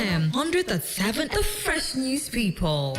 FM 100.7, the fresh news people.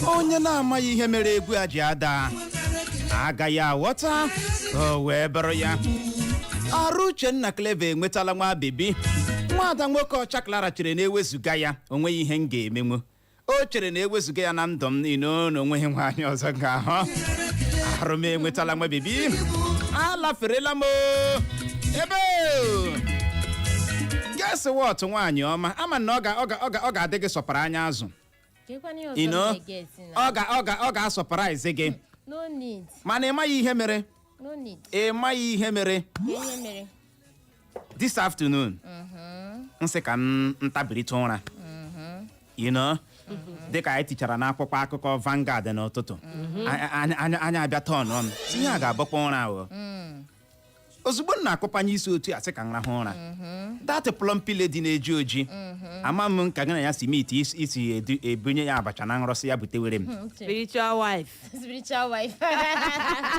onye na-amaghị ihe mere egwu a ji ada agaghị aghọta o wee bụrụ ya. Arụ Uchenna Clever enwetala nwa bebi. Nwada nwoke ọcha Clara chere na ewezuga ya onweghị ihe m ga-emenwu. O chere na ewezuga ya na ndụ m niile na onweghị nwaanyị ọzọ ga-ahụ. Arụ m enwetala nwa bebi. Alaferela m ebe guess what nwaanyị ọma ama na ọ ga-adị gị sọpara anya azụ. Ọ ga-surprise gị. No need. Mana ịmaghị ihe mere. No need. Ịmaghị ihe mere. This afternoon. Nsị ka ntabirita ụra. Dịka anyị tichara n'akwụkwọ akụkọ Vanguard n'ụtụtụ. Anya abịa tọn ọnụ. Tinye a ga-agbakwa ụra ahụ. Ozugbo m na-akụpanye isi otu asị ka nrahụ ụra. That plumpy lady na-eji oji. Ama m ka gị na ya si meet isi ebunye ya abacha na nrọsị ya butewere m. Spiritual wife.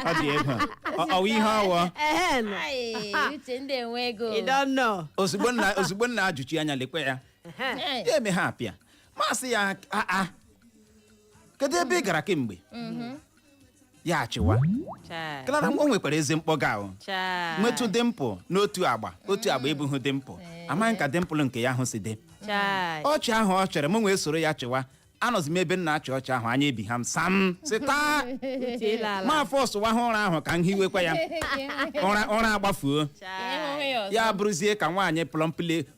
Ọ dị ego. Ọwụ ihe ọwụ. Uche ndị enwe ego. You don't know. Ozugbo m na-ajụchi anya lekwe ya. Ya eme ha apịa. Masị ya kedu ebe ị gara kemgbe? ya achịwa Clara o nwekwara eze mkpọga ahụ nwetụ dimpụ n'otu agba otu agba ebughị dimpụ amaghị ka dimpụl nke ya ahụ si dị ọchị ahụ ọ chere m nwee soro ya chịwa anọzi m ebe nna achị ọchị ahụ anya ebi ha m sam si taa ma fọsụwa ha ụra ahụ ka m hiwekwa ya ụra agbafuo ya bụrụzie ka nwaanyị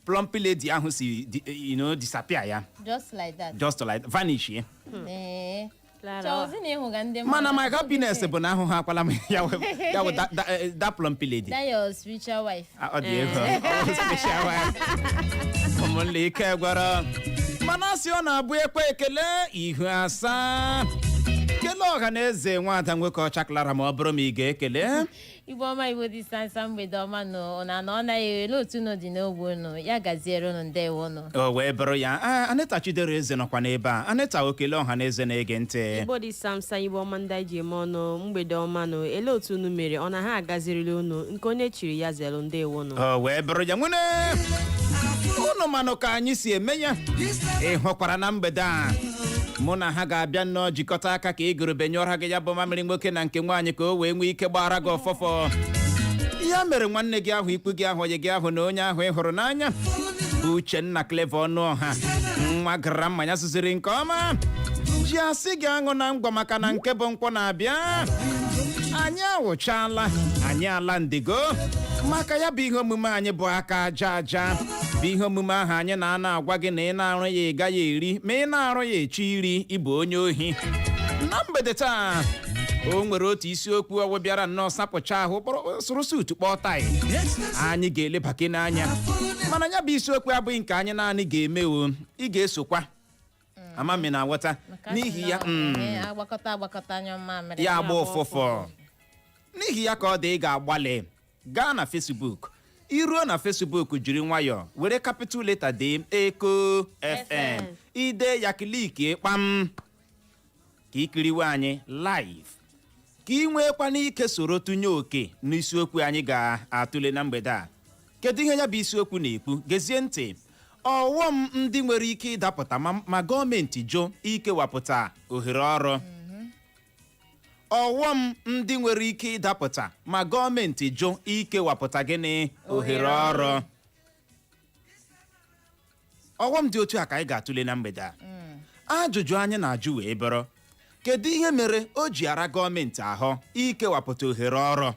plọmpiledi ahụ si disapia ya just like vanish ye mana my happiness bụ na ahụ ha akwala m ya wụ da plọmpiledi your spiritual wife ọ dị ego spiritual wife ụmụnne ike gwara mana asị ọ na-abụ ekwe ekele ihu asaa kelee ọha na eze nwada nwoke ọcha Clara ma ọ bụrụ ma ị ga-ekele Igbo ọma Igbo dị sansa mgbede ọma na ọ naghị ele otu unu dị n'ogbe unu ya gaziere unu ndewo unu o wee bụrụ ya Anita Chidere eze nọkwa n'ebe a Anita okele ọha na eze na-ege ntị Igbo dị samsa Igbo ọma ndị ji eme ọnụ mgbede ọma nụ ele otu unu mere ọ na ha agazirili unu nke onye chiri ya zelu ndewo unu o wee bụrụ ya nwene unu manụ ka anyị si eme ya ị hụkwara na mgbede a mụ na ha ga-abịa nnọọ jikọta aka ka ị gụrụbenye ọra gị ya bụ mamịrị nwoke na nke nwaanyị ka o wee nwee ike gbara gị ọfọfọ ya mere nwanne gị ahụ ikwu gị ahụ onye gị ahụ na onye ahụ ị hụrụ n'anya bụ Uchenna Clever Ọnụọha nwa gara mmanya zụziri nke ọma ji asị gị aṅụ na ngwa maka na nke bụ nkwọ na-abịa anyị awụchala anyị ala ndigo maka ya bụ ihe omume anyị bụ aka aja aja bụ ihe omume ahụ anyị na-ana agwa gị na ị na-arụ ya ị gaghị eri ma ị na-arụ ya echi iri ịbụ onye ohi na mgbede taa o nwere otu isiokwu ọwụ bịara nnọọ sapụcha ahụ sụrụ sutu kpọọ tai anyị ga-elebake n'anya mana ya bụ isiokwu abụghị nke anyị naanị ga-eme o ị ga-esokwa amami na aghọta n'ihi ya ya agba ụfụfụ n'ihi ya ka ọ dị ị ga-agbalị gaa na Facebook iruo na Facebook jiri nwayọọ were capital letter dị Eko FM ide ya kliki kpam ka ikiriwe anyị live ka ị nwekwa n'ike soro tụnye oke n'isiokwu anyị ga-atụle na mgbede a kedu ihe ya bụ isiokwu na-ekwu gezie ntị ọghọm ndị nwere ike ịdapụta ma gọọmenti jụ ikewapụta ohere ọrụ ọghọm ndị nwere ike ịdapụta ma gọọmenti jụ ikewapụta gịnị ohere ọrụ ọghọm dị otu a ka anyị ga-atụle na mgbede a ajụjụ anyị na-ajụ wee bụrụ kedu ihe mere o ji ara gọọmenti ahụ ikewapụta ohere ọrụ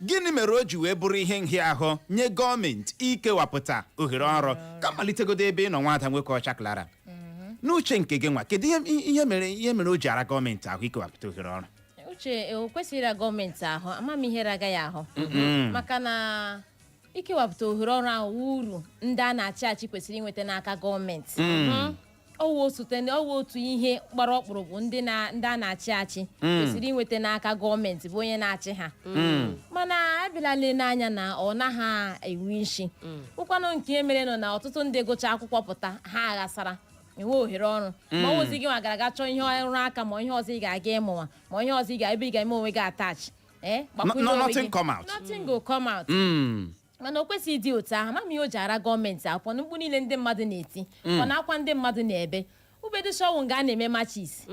gịnị mere o ji wee bụrụ ihe nhịahụ nye gọọmenti ikewapụta ohere ọrụ ka malitegodo ebe ị nọ nwada nwoke ọcha Clara n'uche nke gị nwa kedu ihe mere o ji ara gọọmenti ahụ ikewapụta ohere ọrụ uche o kwesịrị gọọmenti ahụ amamihere agaghị ahụ maka na ikewapụta ohere ọrụ ahụ uru ndị a na-achị achị kwesịrị inweta n'aka gọọmenti ọwụ otu ihe gbara ọkpụrụkpụ ndị a na-achị achị kwesịrị inweta n'aka gọọmenti bụ onye na-achị ha mana abịala n'anya na ọ naghị enwe isi ụkwanụ nke mere nọ na ọtụtụ ndị gụcha akwụkwọ pụta ha aghasara enwe ohere ọrụ ma ọ wụzi gị nwa gara aga chọọ ihe ọrụ aka ma ihe ọzọ ị ga-aga ịmụnwa ma ihe ọzọ ebe ị ga-eme onwe gị attach nothing go come out mana o kwesịghị ịdị otu ahụ ama m ihe o ji ara gọọmenti akwụkwọ mkpu niile ndị mmadụ na-eti ọ na akwa ndị mmadụ na-ebe ubedosa ọwụ nga a na-eme machis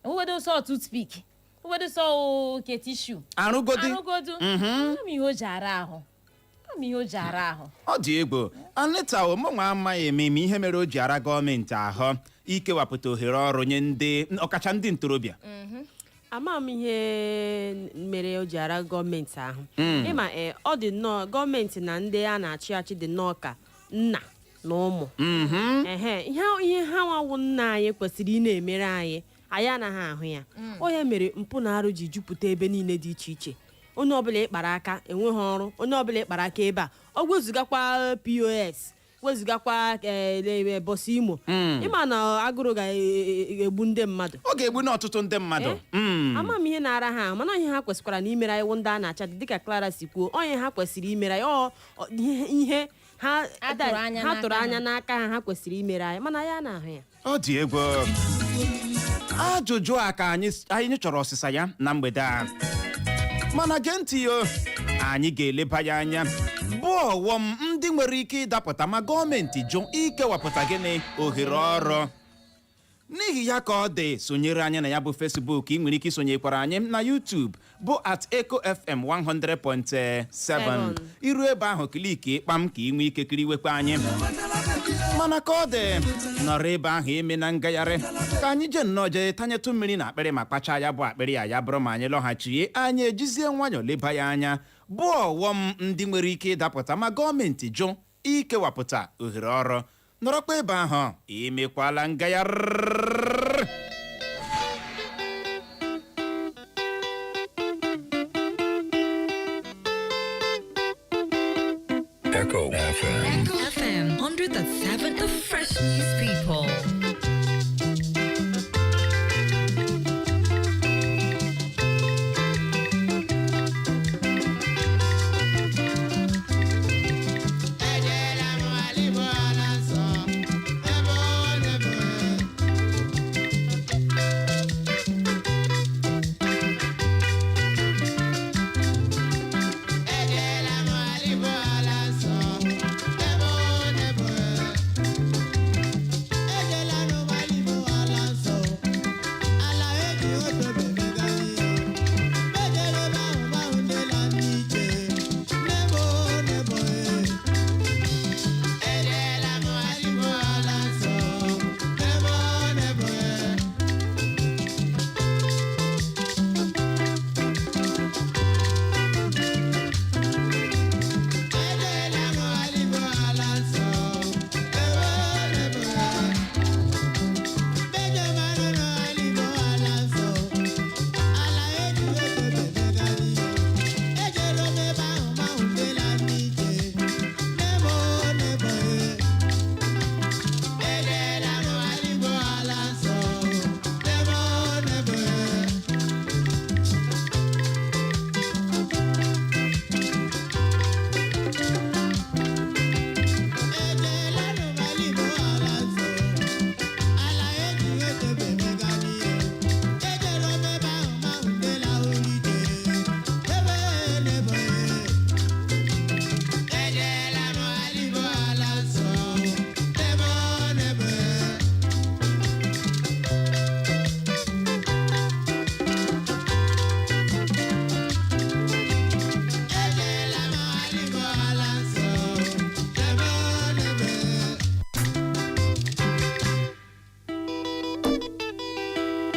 ubedosa toothpick ubedosa ke tishu arụgodu ama m ihe o ji ara ahụ ọ dị egwu Anita ụmụnwa amaghị eme ihe mere o ji ara gọọmenti ahụ ikewapụta ohere ọrụ nye ndị ọkacha ndị ntorobịa ama m ihe mere o ji ara gọọmenti ahụ ịma ọ dị nnọọ gọọmenti na ndị a na-achị achị dị nnọọ ka nna na ụmụ ihe ha nwawụ nna anyị kwesịrị ị na-emere anyị anaghị ahụ ya ọ ya mere mpụ na arụ ji jupụta ebe niile dị iche iche onye ọbụla ịkpara aka enweghị ọrụ onye ọbụla ịkpara aka ebe a ọ wezụgakwa POS wezụgakwa bọsụ imo ịma na agụrụ ga-egbu ndị mmadụ ọ ga-egbu n'ọtụtụ ndị mmadụ ama m ihe na-ara ha mana ihe ha kwesịkwara na imere anyị ndị a na-acha dịka Clara si kwuo onye ha kwesịrị imere anyị ihe ha tụrụ anya n'aka ha kwesịrị imere anyị mana ya na-ahụ ya ọ dị egwu ajụjụ a ka anyị chọrọ ọsịsa ya na mgbede a mana gee ntị yo anyị ga-eleba ya anya bụ ọghọm ndị nwere ike ịdapụta ma gọọmenti jụ ikewapụta gịnị ohere ọrụ n'ihi ya ka ọ dị sonyere anyị na ya bụ Facebook. ị nwere ike isonyekwara anyị na YouTube bụ @EcoFM 100.7. iru ebe ahụ kliki ịkpam ka ị nwee ike kiriwekwa anyị. mana ka ọ dị nọrọ ebe ahụ ime na ngagharị ka anyị jee nnọọ jee tanyetụ mmiri na akpịrị ma kpachaa ya bụ akpịrị ya bụrụ ma anyị lọghachie anyị ejizie nwayọọ leba ya anya bụ ọghọm ndị nwere ike ịdapụta ma gọọmenti jụ ikewapụta ohere ọrụ. nọrọkwa ebe ahụ imekwala ngagharị. Echo FM 100.7, the fresh news people.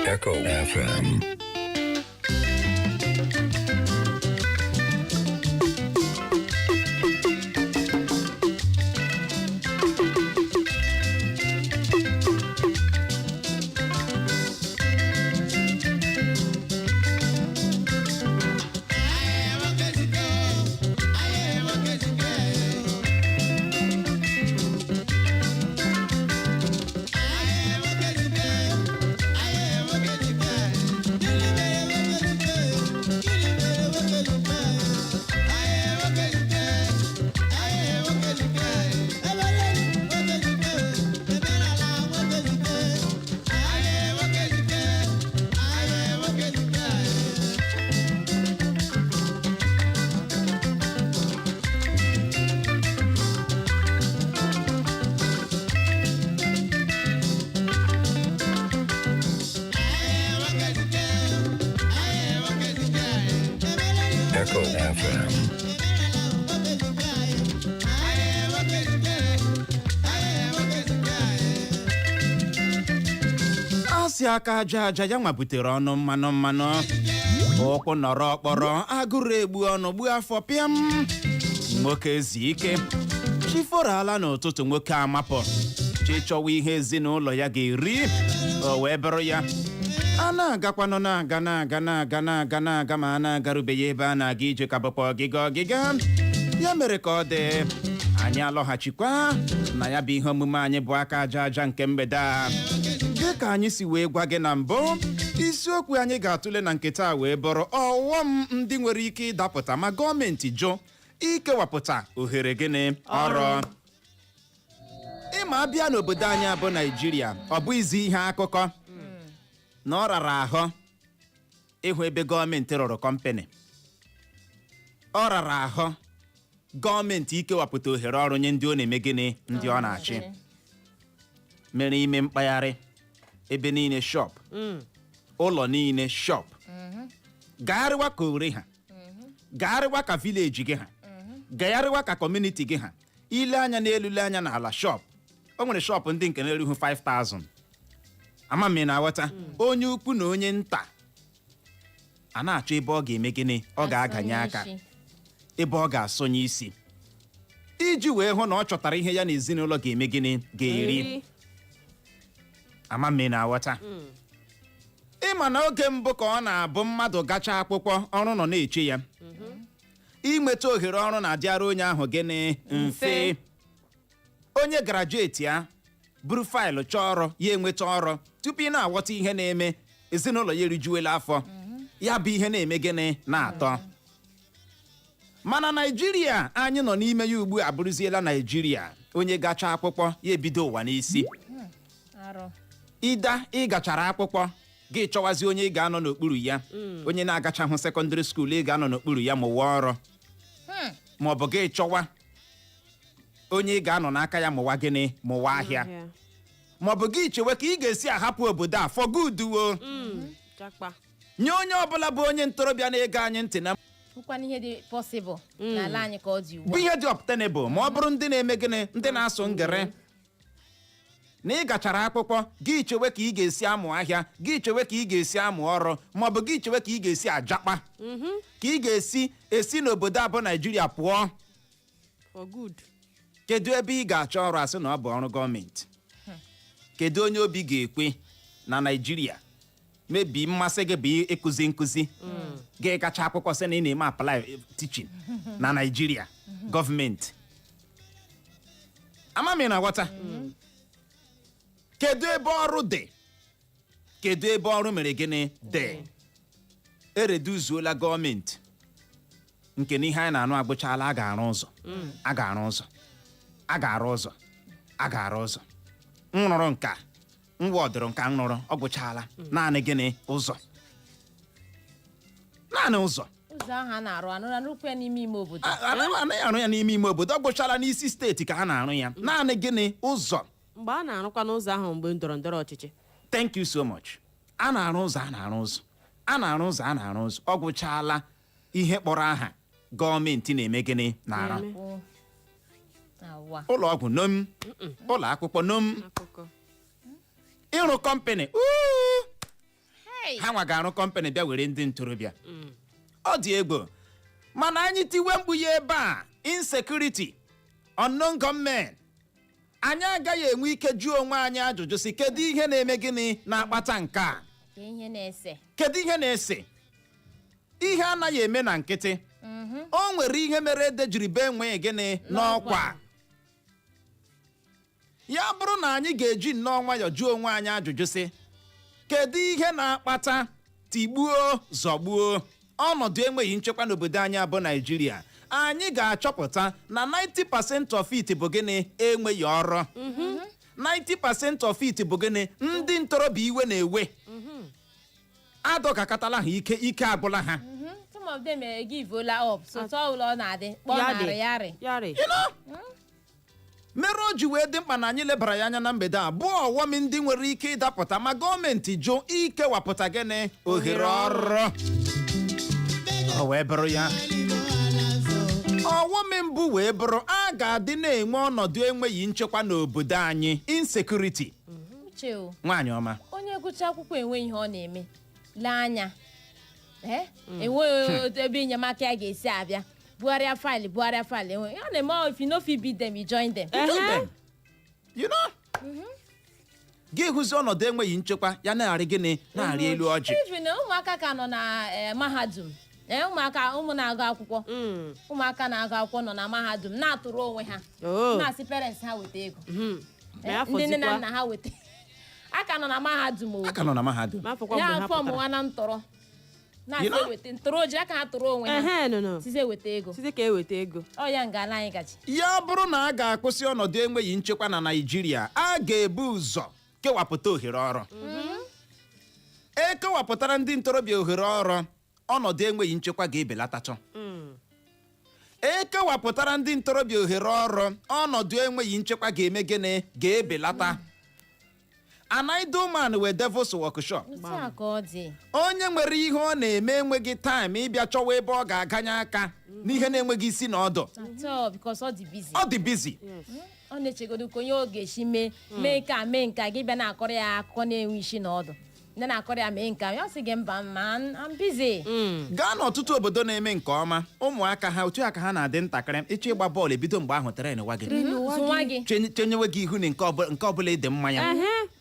Echo FM. Echo FM. asị aka aja aja ya nwa butere ọnụ mmanụ ụkwụ nọrọ ọkpọrọ agụrụ egbu ọnụ gbuo afọ pịam. nwoke ezi ike chiforo ala n'ụtụtụ nwoke amapụ chi chọwa ihe ezinụlọ ya ga-eri o wee bụrụ ya a na-agakwanụ na-aga ma a na-agarubeghị ebe a na-aga ije ka bụkwa ọgịga ya mere ka ọ dị anyị alọghachikwa na ya bụ ihe omume anyị bụ aka aja aja nke mgbede a. dịka anyị si wee gwa gị na mbụ isiokwu anyị ga-atụle na nke taa wee bụrụ ọghọm ndị nwere ike ịdapụta ma gọọmenti jụ ikewapụta ohere gịnị ọrụ. ịma abịa n'obodo anyị abụ Naijiria ọ bụghịzi ihe akụkọ na ọ rara ahụ ịhụ ebe gọọmenti rụrụ kọmpani. ọ rara ahụ gọọmenti ikewapụta ohere ọrụ nye ndị ọ na-eme gịnị ndị ọ na-achị mere ime mkpagharị ebe niile shop ụlọ niile shop gagharịwa ka ore ha gagharịwa ka village gị ha gagharịwa ka community gị ha ile anya n'elu ile anya n'ala shop o nwere shop ndị nke na-erughị 5,000 ama m na aghọta onye ukwu na onye nta a na-achọ ebe ọ ga-eme gịnị ọ ga-aganye aka ebe ọ ga-asọnye isi iji wee hụ na ọ chọtara ihe ya na ezinụlọ ga-eme gịnị ga-eri ama m na aghọta ịma na oge mbụ ka ọ na-abụ mmadụ gacha akwụkwọ ọrụ nọ na-eche ya inweta ohere ọrụ na-adịara onye ahụ gịnị mfe onye grajueti ya buru faịlụ chọọ ọrụ ya enweta ọrụ tupu ị na-aghọta ihe na-eme ezinụlọ ya erijuela afọ ya bụ ihe na-eme gịnị na-atọ mana Naijiria anyị nọ n'ime ya ugbu a bụrụziela Naijiria onye gacha akwụkwọ ya ebido ụwa n'isi ị gachara akwụkwọ gị chọwazi onye ị ga-anọ n'okpuru ya onye na-agachahụ sekọndịrị skuul ị ga-anọ n'okpuru ya mụwa ọrụ ma ọ bụ gị chọwa onye ị ga-anọ n'aka ya mụwa gịnị mụwa ahịa ma ọ bụ gị chewe ka ị ga-esi ahapụ obodo a for good o nye onye ọbụla bụ onye ntorobịa na-ege anyị ntị na bụkwana ihe dị possible n'ala anyị ka ọ dị ugbu bụ ihe dị obtainable ma ọ bụrụ ndị na-eme gịnị ndị na-asụ ngere na ị gachara akwụkwọ gị chewe ka ị ga-esi amụ ahịa gị chewe ka ị ga-esi amụ ọrụ ma ọ bụ gị chewe ka ị ga-esi ajakpa ka ị ga-esi n'obodo abụ Naijiria pụọ for good. kedu ebe ị ga-achọ ọrụ asị na ọ bụ ọrụ gọọmenti kedu onye obi ga-ekwe na Naijiria mebi mmasị gị bụ ịkụzi nkụzi gị gacha akwụkwọ sị na ị na-eme apply teaching na Naijiria gọọmenti ama m na aghọta kedu ebe ọrụ dị kedu ebe ọrụ mere gịnị dị ereduzuola gọọmenti nke na ihe anyị na-anụ agbụchala a ga-arụ ụzọ a ga-arụ ụzọ a ga-arụ ụzọ a ga-arụ ụzọ nrụrụ nka mwọdụrụ nka nrụrụ ọ gwụchala naanị gịnị ụzọ naanị ụzọ ahụ a na-arụ anụrụkwu ya n'ime ime obodo anaghị arụ ya n'ime ime obodo ọ gwụchala n'isi steeti ka ha na-arụ ya naanị gịnị ụzọ mgbe a na-arụkwa n'ụzọ ahụ mgbe ndọrọ ndọrọ ọchịchị thank you so much a na-arụ ụzọ a na-arụ ụzọ a na-arụ ụzọ a na-arụ ụzọ ọ gwụchala ihe kpọrọ aha gọọmenti na-eme gịnị na-arụ ụlọ ọgwụ nom ụlọ akwụkwọ nom ịrụ kọmpanị ha nwa ga-arụ kọmpanị bịa were ndị ntorobịa ọ dị egwu mana anyị tiwe mkpu ya ebe a insecurity unknown gunmen anyị agaghị enwe ike jụọ onwe anyị ajụjụ si kedu ihe na-eme gịnị na-akpata nke a kedu ihe na-ese ihe anaghị eme na nkịtị o nwere ihe mere ede jiri bee enweghị gịnị n'ọkwa ya bụrụ na anyị ga-eji nnọọ nwayọ jụọ onwe anyị ajụjụ si kedu ihe na-akpata tigbuo zọgbuo ọnọdụ enweghị nchekwa n'obodo anyị abụ Naijiria anyị ga-achọpụta na 90% of it bụ gịnị enweghị ọrụ 90% of it bụ gịnị ndị ntorobịa iwe na-ewe adọkakatala ha ike agwụla ha some of them give up so ụlọ na-adị kpọnarị mere o ji wee dị mkpa na anyị lebara ya anya na mgbede a bụ ọghọm ndị nwere ike ịdapụta ma gọọmenti jụ ikewapụta gịnị ohere ọrụ o wee bụrụ ya ọghọm mbụ wee bụrụ a ga-adị na-enwe ọnọdụ enweghị nchekwa n'obodo anyị insecurity nwaanyị ọma onye gụcha akwụkwọ enweghị ihe ọ na-eme lee anya enweghị ebe enyemaka ya ga-esi abịa bugharịa faịlụ enweghị ọ na-eme if you no fit beat them you join them you know gị hụzi ọnọdụ enweghị nchekwa ya na-arị gịnị na-arị elu ọjị even ụmụaka ka nọ na mahadum ụmụ na-agụ akwụkwọ ụmụaka na-agụ akwụkwọ nọ na mahadum na-atụrụ onwe ha na-asị parents ha weta ego ndị nne na nna ha weta aka nọ na mahadum aka nọ na mahadum ya afọ ọmụwa na ntọrọ na-asị eweta ntọrọ oji aka ha tụrụ onwe ha size eweta ego site ka eweta ego ọ ya ngala anyị gaji ya bụrụ na a ga-akwụsị ọnọdụ enweghị nchekwa na Naịjirịa a ga-ebu ụzọ kewapụta ohere ọrụ ekewapụtara ndị ntorobịa ohere ọrụ ọnọdụ enweghị nchekwa ga-ebelatachọ ekewapụtara ndị ntorobịa ohere ọrụ ọnọdụ enweghị nchekwa ga-eme gịnị ga-ebelata an idle man with devil's workshop. otu a ka ọ dị. Onye nwere ihe ọ na-eme enweghị time ịbịa chọwa ebe ọ ga-aganye aka n'ihe na-enweghị isi na ọdụ. atọ because ọ dị busy. Ọ dị busy. ọ na-echegodo ka onye ọ ga-esi mee mee nka gị bịa na-akọrọ ya akụkọ na-enwe isi na ọdụ ndị na-akọrọ ya mee nka ya ọ sị gị mba ma I'm busy. Gaa n'ọtụtụ obodo na-eme nke ọma ụmụaka ha otu aka ha na-adị ntakịrị ịchọ ịgba bọọlụ ebido mgbe ahụ tren wa gị zụnwa gị chenyewe gị ihu na nke ọbụla ịdị mma ya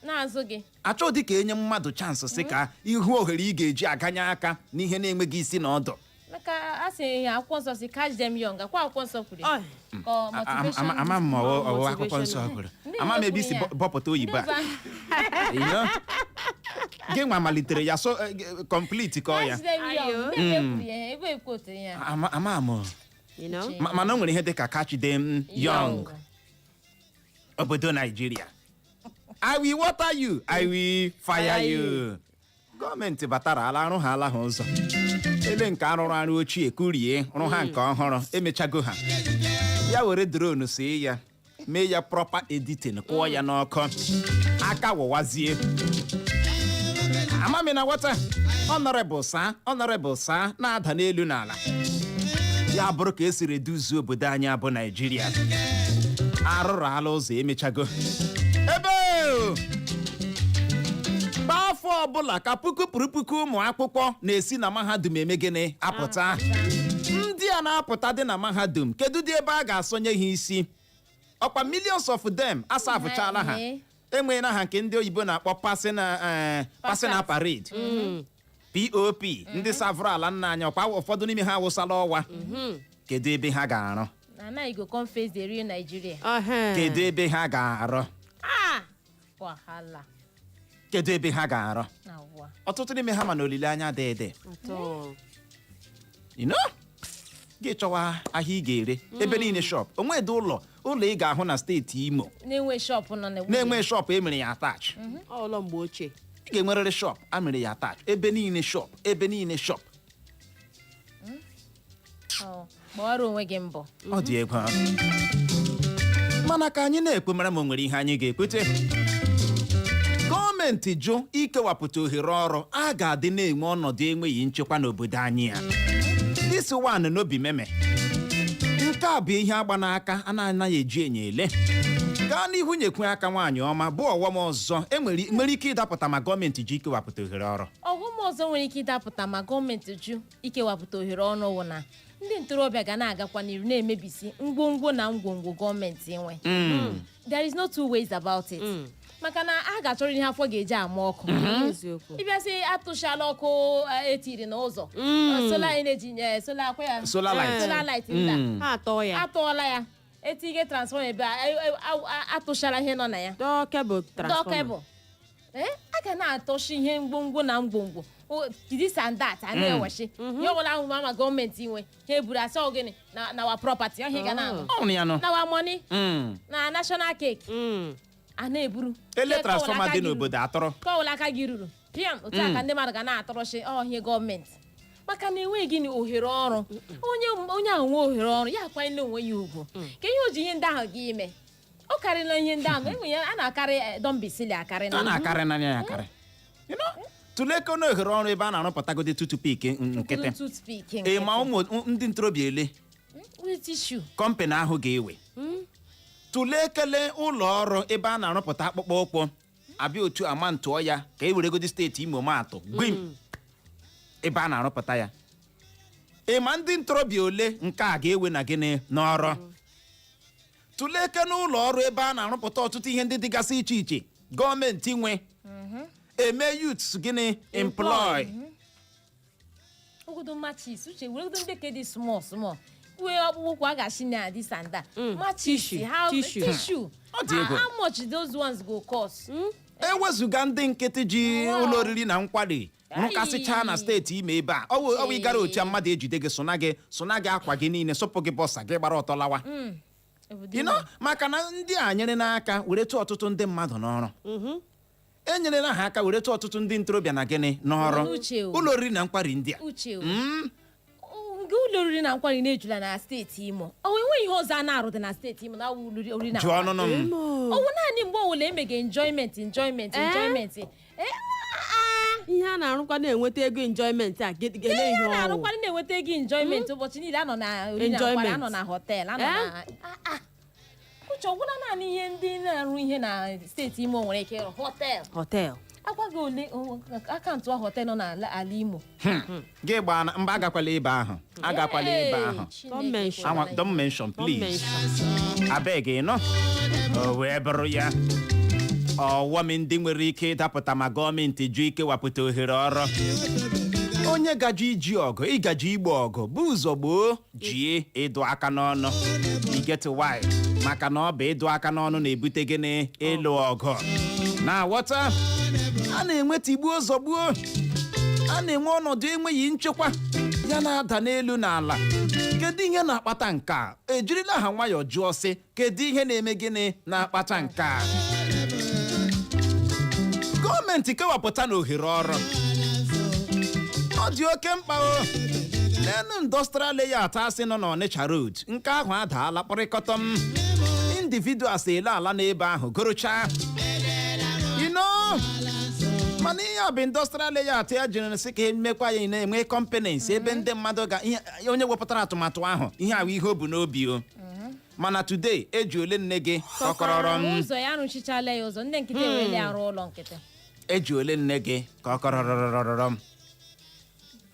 na-azụ gị achọ dị ka enye mmadụ chansị sị ka ihu ohere ị ga-eji aganye aka n'ihe na-enweghị isi na ọdụ. maka a sị ya akwụkwọ nsọ si catch them young akwa akwụkwọ nsọ kwuru ya. Ka motivation ama m ọwụ akwụkwọ nsọ kwuru ama m ebe isi bọpụta oyibo a gị nwa malitere ya so complete ka ọ ya catch them young ndị ekwuru ya ebe ekwotere ya ama m mana o nwere ihe dị ka catch them young obodo Nigeria. I will water you, I will fire you. Gọọmenti batara ala arụ ha ala ha ụzọ ele nke arụrụ arụ ochie kurie rụ ha nke ọhụrụ emechago ha ya were drone see ya mee ya proper editing kụọ ya n'ọkụ aka wụwazie amami na wata honorable sa na-ada n'elu n'ala ya bụrụ ka esiri eduzie obodo anyị abụ Naijiria arụrụ ala ụzọ emechago ebe afọ ọbụla ka puku ụmụ akwụkwọ na-esi na mahadum eme gịnị apụta ndị a na-apụta dị na mahadum kedu dị ebe a ga-asọnye ha isi ọkwa millions of them asafụchala ha enweghị na ha nke ndị oyibo na-akpọ passing parade POP ndị savụrụ ala nna anyị ọkwa ụfọdụ n'ime ha awụsala ọwa kedu ebe ha ga-arụ anaghị go come face the real Nigeria. kedu ebe ha ga-arụ wahala kedu ebe ha ga-arụ na ụwa ọtụtụ n'ime ha ma na olileanya adịghị gị chọwa ahịa ị ga-ere ebe niile shop onwedị ụlọ ị ga-ahụ na steeti Imo na-enwe shop nọ na-enwe shop emere ya attach ụlọ mgbe ochie ị ga-enwerịrị shop amere ya attach ebe niile shop gbara onwe gị mbọ ọ dị egwu mana ka anyị na-ekwe mara ma o nwere ihe anyị ga-ekwete gọọmenti jụ ikewapụta ohere ọrụ a ga-adị na-enwe ọnọdụ enweghị nchekwa n'obodo anyị ya this one n'obi meme nke a bụ ihe agba n'aka a na-anaghị eji enye ele gaa n'ihu nyekwe aka nwaanyị ọma bụ ọghọm ọzọ nwere ike ịdapụta ma gọọmenti ji ikewapụta ohere ọrụ ọghọm ọzọ nwere ike ịdapụta ma gọọmenti jụ ikewapụta ohere ọrụ wụ na ndị ntorobịa ga na-agakwa n'iru na-emebisi ngwongwo na ngwongwo gọọmenti nwe there is no two ways about it maka na a ga-achọrọ ihe afọ ga-eji ama ọkụ ịbịasị atụchala ọkụ etiri n'ụzọ solar energy solar light atọọla ya etinye transformer ebe atụchara ihe nọ na ya dọọ kebụl a ga na-atọchi ihe ngwongwo na ngwongwo this and that a na-ewechi ihe ọbụla ahụ ma gọọmenti nwe ha eburu asị ogene na wa property ọhịa ga na-anọ na wa money na national cake a na-eburu ele transformer dị n'obodo atọrọ kọwụla aka gị ruru pịam otu aka ndị mmadụ ga na-atọrọchi ọhịa gọọmenti maka na enweghị gị ohere ọrụ onye ahụ nwee ohere ọrụ ya akwanyere onwe ya ugwu ka ihe o ji ihe ndị ahụ gị ime ọ karịla ihe ndị ahụ enwe ya a na-akarị dọmbisili akarị na tụleke na ohere ọrụ ebe a na-arụpụtagodi tutupik nkịtị ma ụmụ ndị ntorobịa ele kọmpanị ahụ ga-ewe tụlekele ụlọ ọrụ ebe a na-arụpụta akpụkpọ ụkwụ abịa otu ama ntụọ ya ka e weregodi steeti Imo maatụ gwim ebe a na-arụpụta ya ịma ndị ntorobịa ole nke a ga-ewe na gịnị n'ọrụ tụleke n'ụlọ ọrụ ebe a na-arụpụta ọtụtụ ihe ndị dịgasị iche iche gọọmenti nwe eme youths gịnị employ ogodo machis uche weregodo ndị ke dị small wee ọkpụkpụ kwa a ga-achị na this and that tissue how much those ones go cost ewezuga ndị nkịtị ji ụlọ oriri na nkwari rụkasịcha na steeti Imo ebe a ọwụ ịgara otu mmadụ ejide gị sụna gị akwa gị niile sọpụ gị bọsa gị gbara ọtọ lawa maka na ndị a nyere n'aka were tụọ ọtụtụ ndị mmadụ n'ọrụ enyerela ha aka were tụọ ọtụtụ ndị ntorobịa na gịnị n'ọrụ ụlọ oriri na nkwari ndị a ụlọ oriri na nkwari na-ejula na steeti Imo o enweghị ihe ọzọ a na-arụ dị na steeti Imo na ori na jụọ ọnụnụ m ọwụ naanị mgbe ọwụla emege enjoyment ihe a na-arụkwa na-enweta ego enjoyment a gele ihe ọrụ na-arụkwa na-enweta ego enjoyment ụbọchị niile anọ na ori na nkwari anọ na hotel anọ na uche ọgwụla naanị ihe ndị na-arụ ihe na steeti Imo nwere ike ịrụ hotel agwaghị ole akaụntụ hotel nọ n'ala Imo gị gbaa na mba agakwala ebe ahụ don't mention please abeg nọ o wee bụrụ ya ọwọm ndị nwere ike ịdapụta ma gọọmenti jụ ikewapụta ohere ọrụ onye gaji iji ọgụ ịgaji igbo ọgụ bụ ụzọ gboo jie ịdụ aka n'ọnụ get why maka na ọ bụ ịdụ aka n'ọnụ na-ebute gịnị ịlụ ọgụ na ghọta a na-enweta igbu ụzọ gbuo a na-enwe ọnọdụ enweghị nchekwa ya na-ada n'elu n'ala kedu ihe na-akpata nke a ejirila ha nwayọọ jụọ sị kedu ihe na-eme gịnị na-akpata nke a gọọmenti kewapụta na ohere ọrụ ọ dị oke mkpa o n'elu industrial layout asị nọ n'Ọnịcha road nke ahụ adaala kpọrịkọtọm individuals ele ala n'ebe ahụ gorocha mana ihe ọ bụ industrial layout ya jiri sị ka emekwa ya na-enwe companies ebe ndị mmadụ onye wepụtara atụmatụ ahụ ihe ahụ ihe o bu n'obi o mana today eji ole nne gị kọkọrọrọ m ụzọ ya arụchichala ya ụzọ ndị nkịtị eweli arụ ụlọ nkịtị eji ole nne gị kọkọrọrọrọrọ m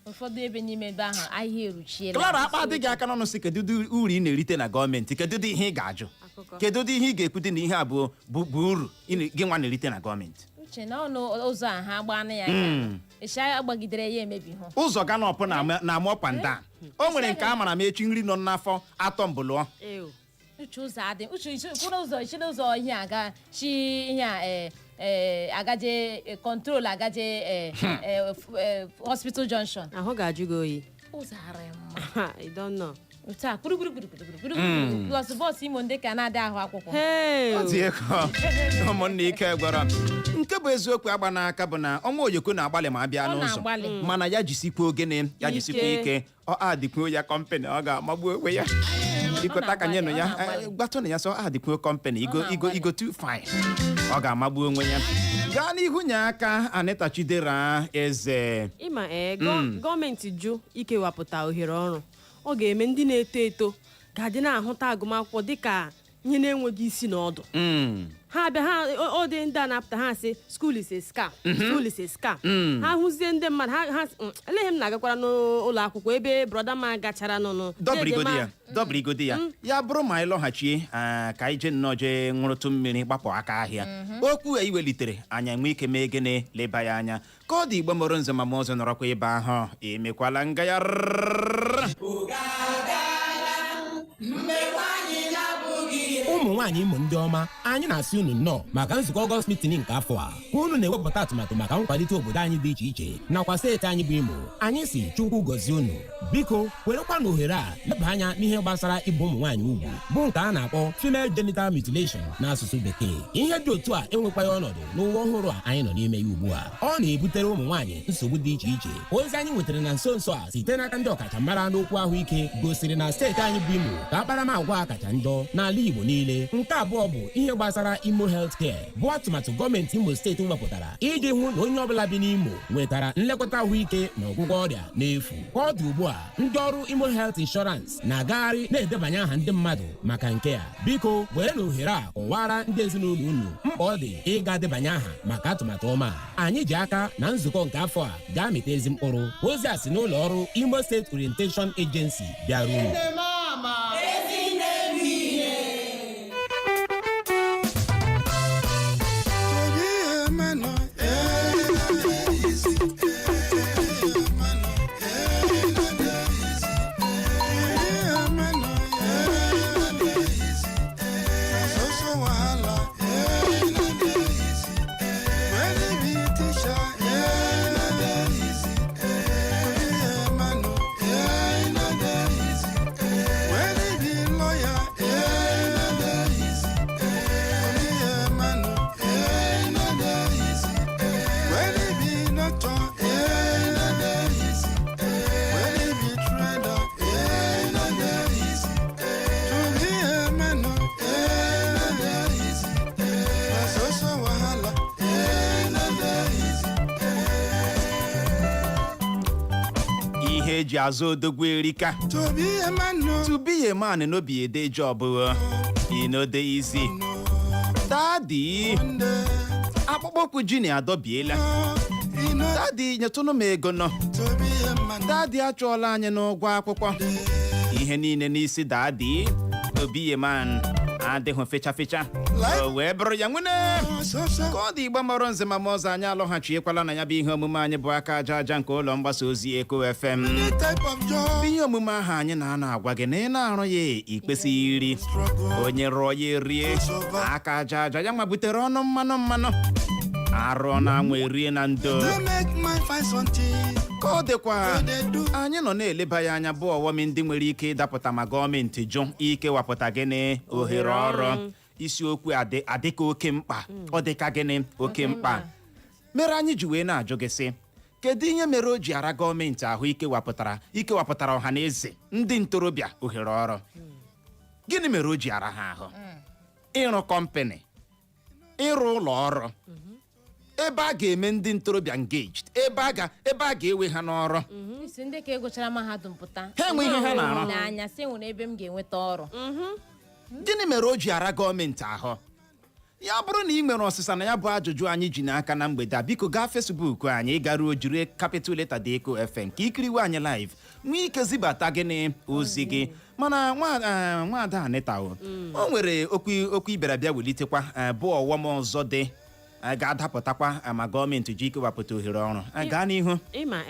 ụfọdụ ebe n'ime ebe ahụ ahịa eruchiela Clara akpa adịghị aka n'ọnụ si kedu uru ị na-erite na gọọmenti kedu ihe ị ga-ajụ kedu ihe ị ga-ekwute na ihe abụọ bụ uru gị nwa na-erite na gọọmenti uche na ọnụ ụzọ a ha agbanụ ya echi agbagidere ya emebi hụ ụzọ ganọpụ na-ama ọpanda o nwere nke a mara m echi nri nọ n'afọ atọ mbụlụọ uche ụzọ adị uche kwụrụ ụzọ ichiri ụzọ ihe aga chi ihe a agaje control agaje hospital junction ahụ ga-ajụ gị oyi ụzọ arị mma I don't know taa kpurugburu plus bọọsụ Imo ndị ka na-adị ahụ akwụkwọ ọ dị ego ụmụnne ike gwara nke bụ eziokwu agba n'aka bụ na ọnwa oyoko na-agbalị ma abịa n'ụzọ mana ya jisikwa ogene ya jisikwa ike ọ adịkwuo ya kọmpanị ọ ga-amagbu onwe ya ikota ka nye nụ ya gbatụ na ya sọ adịkwuo kọmpanị igo too fine ọ ga-amagbu onwe ya gaa n'ihu nye aka Anita Chidera eze ịma gọọmenti jụ ikewapụta ohere ọrụ ọ ga-eme ndị na-eto eto ga-adị na-ahụta agụmakwụkwọ dịka ihe na-enweghị isi na ọdụ ha abịa ha ọ dị ndị a na-apụta ha sị school is a scam ha hụzie ndị mmadụ ha eleghị m na-agakwara n'ụlọ akwụkwọ ebe brọda ma gachara nụnụ dọbrigodi ya ya bụrụ ma anyị lọghachie ka anyị jee nnọọ jee ṅụrụtụ mmiri gbapụ aka ahịa okwu a iwelitere anya nwee ike mee gịnị leba ya anya ka ọ dị igbo mụrụ nze ma ọzọ nọrọkwa ebe ahụ emekwala ngagharị ụmụ nwaanyị Imo ndị ọma anyị na-asị unu nnọọ maka nzukọ Ọgọst meeting nke afọ a ka unu na-ewepụta atụmatụ maka nkwalite obodo anyị dị iche iche nakwa steeti anyị bụ Imo anyị si Chukwu gọzie unu biko werekwa na ohere a leba anya n'ihe gbasara ibu ụmụ nwaanyị ugwu bụ nke a na-akpọ female genital mutilation n'asụsụ bekee ihe dị otu a enwekwaghị ọnọdụ n'ụwa ọhụrụ a anyị nọ n'ime ya ugbu a ọ na-ebutere ụmụ nwaanyị nsogbu dị iche iche ozi anyị nwetara na nso nso a site n'aka ndị ọkachamara n'okwu ahụike gosiri na steeti anyị bụ Imo ka akparamagwa kacha njọ n'ala Igbo niile nke abụọ bụ ihe gbasara Imo health care bụ atụmatụ gọọmenti Imo steeti wepụtara iji hụ na onye ọbụla bi n'Imo nwetara nlekọta ahụike na ọgwụgwọ ọrịa n'efu ka ọ dị ugbu a ndị ọrụ Imo health insurance na-agagharị na-edebanye aha ndị mmadụ maka nke a biko were na ohere a kọwara ndị ezinụlọ unu mkpa ọ dị ịga debanye aha maka atụmatụ ọma anyị ji aka na nzukọ nke afọ a ga-amịta ezi mkpụrụ ozi a si n'ụlọ ọrụ Imo State Orientation Agency bịara unu ji azụ odogwu erika. To be a man no be a day job. You know the easy. Daddy, akpụkpọ ji na-adọbiela. Daddy, nyetụnụ m ego nọ. Daddy achọọla anyị n'ụgwọ akwụkwọ. Ihe niile n'isi daddy, to be a man adịghị fecha. O wee bụrụ ya nwene. Ka ọ dị Igbo mọrọ nze ma ọzọ anyị alọghachiekwala na ya bụ ihe omume anyị bụ aka aja nke ụlọ mgbasa ozi Eko FM. Ihe omume ahụ anyị na-ana agwa gị na ị na-arụ ya ikpesi iri. Onye rụọ ya erie. Aka aja ya mabutere ọnụ mmanụ. Arụ na-anwa erie na ndo. Ka ọ dịkwa anyị nọ na-eleba ya anya bụ ọghọm ndị nwere ike ịdapụta ma gọọmenti jụ ikewapụta gịnị ohere ọrụ. Isiokwu adịka oke mkpa. Ọ dịka gịnị oke mkpa. Mere anyị ji wee na-ajụ gị sị, kedu ihe mere o ji ara gọọmenti ahụ ikewapụtara ọha na eze ndị ntorobịa ohere ọrụ? Gịnị mere o ji ara ha ahụ? Ịrụ kọmpanị, ịrụ ụlọ ọrụ, ebe a ga-eme ndị ntorobịa engaged, ebe a ga-ewe ha n'ọrụ. Isi ndị ka egụchara mahadum pụta. Ha enwe ihe ha na-arụ. Anya sị nwere ebe m ga-enweta ọrụ. Gịnị mere o ji ara gọọmenti ahụ? Ya bụrụ na ị nwere ọsịsa na ya bụ ajụjụ anyị ji n'aka na mgbede a, biko gaa Facebook anyị ịgaruo jiri capital letter dị Eko FM ka ikiriwe anyị live nwee ike zibata gịnị ozi gị. Mana nwaada Anita o nwere okwu ịbịara welitekwa bụ ọghọm ọzọ dị ga-adapụtakwa ma gọọmenti ji ikewapụta ohere ọrụ. Gaa n'ihu. Ịma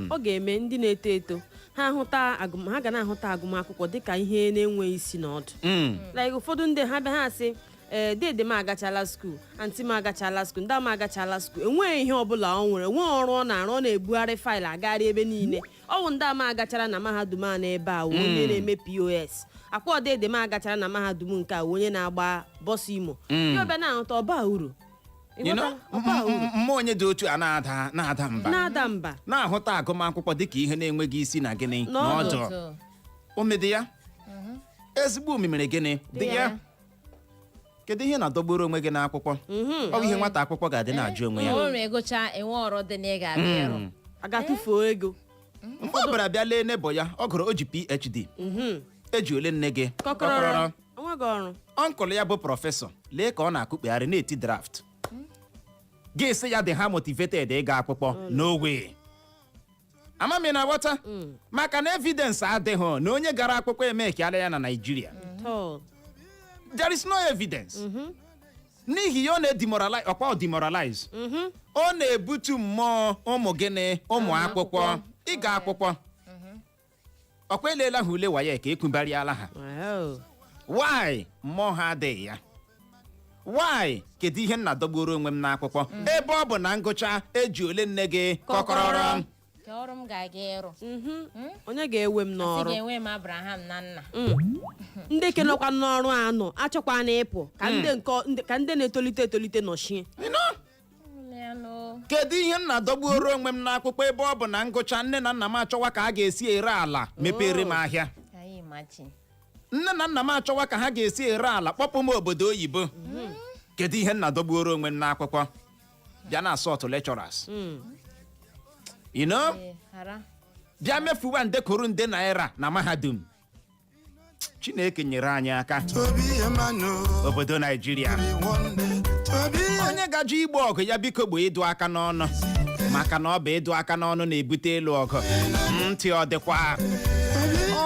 ọ ga-eme ndị na-eto eto ha ga na-ahụta agụmakwụkwọ dịka ihe na-enweghị isi na ọdụ. Like ụfọdụ ndị ha bịa ha sị dede m agachala skuul, antị m agachala skuul, ndị m agachala skuul, enweghị ihe ọbụla ọ nwere, nwee ọrụ ọ na-arụ, ọ na-ebugharị faịlụ agagharị ebe niile. Ọ bụ ndị ama agachara na mahadum a n'ebe a onye na-eme POS. Akwa dede m agachara na mahadum nke a onye na-agba bọs Imo. Ihe ọbịa na-ahụta ọba uru. Mma onye dị otu a na-ada mba na-ahụta agụmakwụkwọ dịka ihe na-enweghị isi na gịnị n'ọdụ. Omedị ya ezigbo omimere gịnị dị ya. Kedu ihe na-adọgburu onwe gị n'akwụkwọ? Ọ bụ ihe nwata akwụkwọ ga-adị na-ajụ onwe ya. Ọ na-egocha enwe ọrụ dị na ị ga-abịa ịrụ. Agatụfuo ego. Mgbe ọ bịara bịa lee nebo ya, ọ gụrụ o ji PhD. Eji ole nne gị? Kọkọrọ. Onweghị ọrụ. Ọnkụlụ ya bụ prọfesọ, lee ka ọ na-akụkpegharị na-eti draft. Gị sị ya dị ha motivated ịga akwụkwọ n'ogwe. Amami na aghọta maka na evidence adịghị na onye gara akwụkwọ emekiala ya na Nigeria. There is no evidence. N'ihi ya ọ na-demoralize. Ọ na-ebutu mmụọ ụmụ gịnị ụmụ akwụkwọ ịga akwụkwọ. Ọkwa elela ha ule waye ka ekwubarịala ha. Why? Mmụọ ha adịghị ya. Why? Kedu ihe na-adọgburu onwe m n'akwụkwọ ebe ọ bụ na ngụcha eji ole nne gị kọkọrọ? Ka ọrụ m ga-aga ịrụ. Onye ga-ewe m n'ọrụ? Ga-enwe m Abraham na nna. Ndị kenọkwa n'ọrụ anọ achọkwa na ịpụ ka ndị na-etolite nọchie. Kedu ihe na-adọgburu onwe m n'akwụkwọ ebe ọ bụ na ngụcha nne na nna m achọwa ka a ga-esi ere ala mepere m ahịa? Nne na nna m achọwa ka ha ga-esi ere ala kpọpụ m obodo oyibo. Kedu ihe na-adọgburu onwe m n'akwụkwọ? Bịa na assault lecturers. You know? Bịa mefuwa nde kwuru nde naira na mahadum. Chineke nyere anyị aka. Obodo Nigeria. Onye gaji igbo ọgụ ya biko gbo ịdụ aka n'ọnụ. Maka na ọ bụ ịdụ aka n'ọnụ na-ebute ịlụ ọgụ. Ntị ọ dịkwa.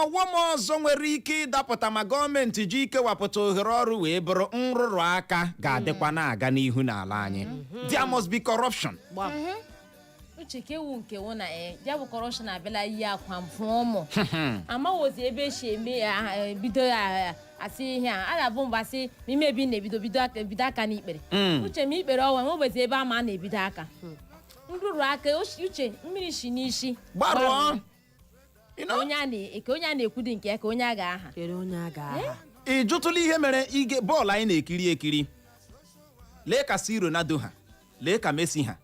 Ọghọm ọzọ nwere ike ịdapụta ma gọọmenti ji ikewapụta ohere ọrụ wee bụrụ nrụrụ aka ga-adịkwa na-aga n'ihu n'ala anyị. There must be corruption. Uche kewu nke wụ na ya bụ corruption abịala iyi akwa mfụ ụmụ. Amawozi ebe esi eme bido asị ihe a ga-abụ mgbe asị n'ime ebe na-ebido aka n'ikpere. Uche m ikpere ọwa nwebezi ebe ama na-ebido aka. Nrụrụ aka uche mmiri shi n'isi. Gbarụọ. Onye a na-ekwu dị nke ya ka onye a ga-aha. Ị jụtụla ihe mere bọọlụ anyị na-ekiri ekiri? Lee ka si Ronaldo ha, lee ka Messi ha.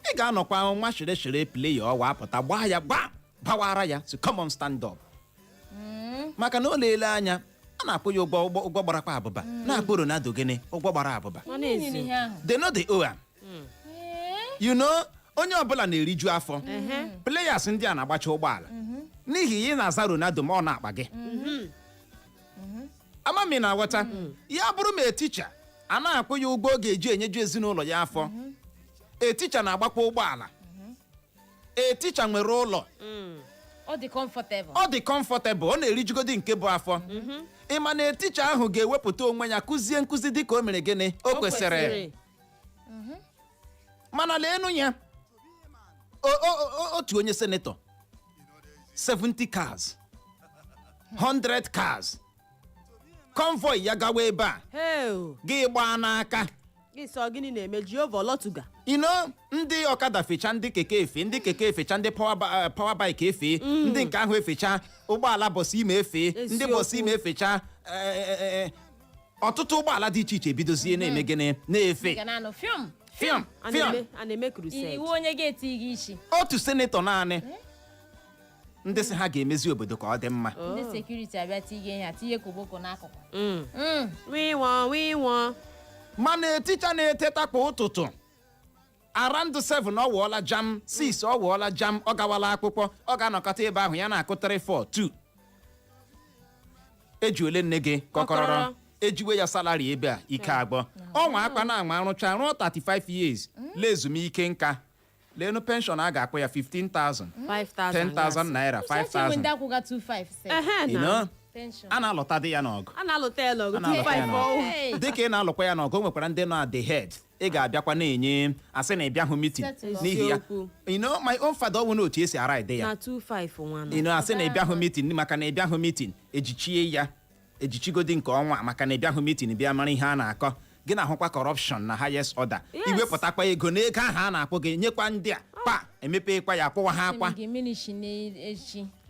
Ị ga-anọkwa nwa shere play ọwa apụta gbaa ya gbawara ya so come on stand up. Maka na o leele anya a na-akpọ ya ụgwọ gbarakwa abụba na-akpọ Ronaldo gịnị ụgwọ gbara abụba. They know the Oghom. You know onye ọbụla na-eriju afọ. Players ndị a na-agbacha ụgbọala n'ihi ị na-aza Ronaldo ma ọ na-akpa gị amami na-aghọta ya bụrụ ma eticha a na-akwụ ya ụgwọ ọ ga-eji enyeju ezinụlọ ya afọ eticha na-agbakwa ụgbọala eticha nwere ụlọ ọ dị comfortable ọ na-erijugodi nke bụ afọ ịma na eticha ahụ ga-ewepụta onwe ya kụzie nkụzi dịka o mere gịnị o kwesịrị mana leenu ya otu onye senetọ 70 cars 100 cars convoy ya gawa ebe a gị gbaa n'aka gị sọ gịnị na-eme Jehova lọtụga ndị ọkada fecha ndị keke efe ndị keke efecha ndị power bike efe ndị nke ahụ efecha ụgbọala bọsị ime efe ndị bọsị ime efecha ọtụtụ ụgbọala dị iche iche ebidozie na-eme gịnị na-efe fiọm a na-eme crusade iwu onye ga-eti gị isi otu senetọ naanị ndị sị ha ga-emezi obodo ka ọ dị mma ndị sekuriti abịa tinye ha tinye koboko n'akụkụ winwo mana eticha na-eteta kwa ụtụtụ around 7 ọ wụọla jam 6 ọ wụọla jam ọ gawala akwụkwọ ọ ga-anọkọta ebe ahụ ya na-akụ 3 4 2 eji ole nne gị kọkọrọrọ ejiwe ya salari ebe a ike agbọ ọnwa akpa na-ama arụcha rụọ 35 years lee ezumike nka leenu penshọn a ga-akpọ ya 15,000 10,000 naira 5,000 ndị akwụga 25 a na-alụta dị ya n'ọgụ a na-alụta ya n'ọgụ dịka ị na-alụkwa ya n'ọgụ o nwekwara ndị nọ at the head ị ga-abịakwa na-enye asị na ịbịahụ mitin n'ihi ya my own father ọ bụ n'otu esi ara ide ya asị na ịbịahụ mitin maka na ịbịahụ mitin ejichie ya ejichigodi nke ọnwa maka na ịbịahụ mitin bịa mara ihe a na-akọ gị na-ahụkwa corruption na highest order iwepụtakwa ego n'ego ahụ a na-akpọ gị nyekwa ndị a pa emepekwa ya kwụwa ha akwa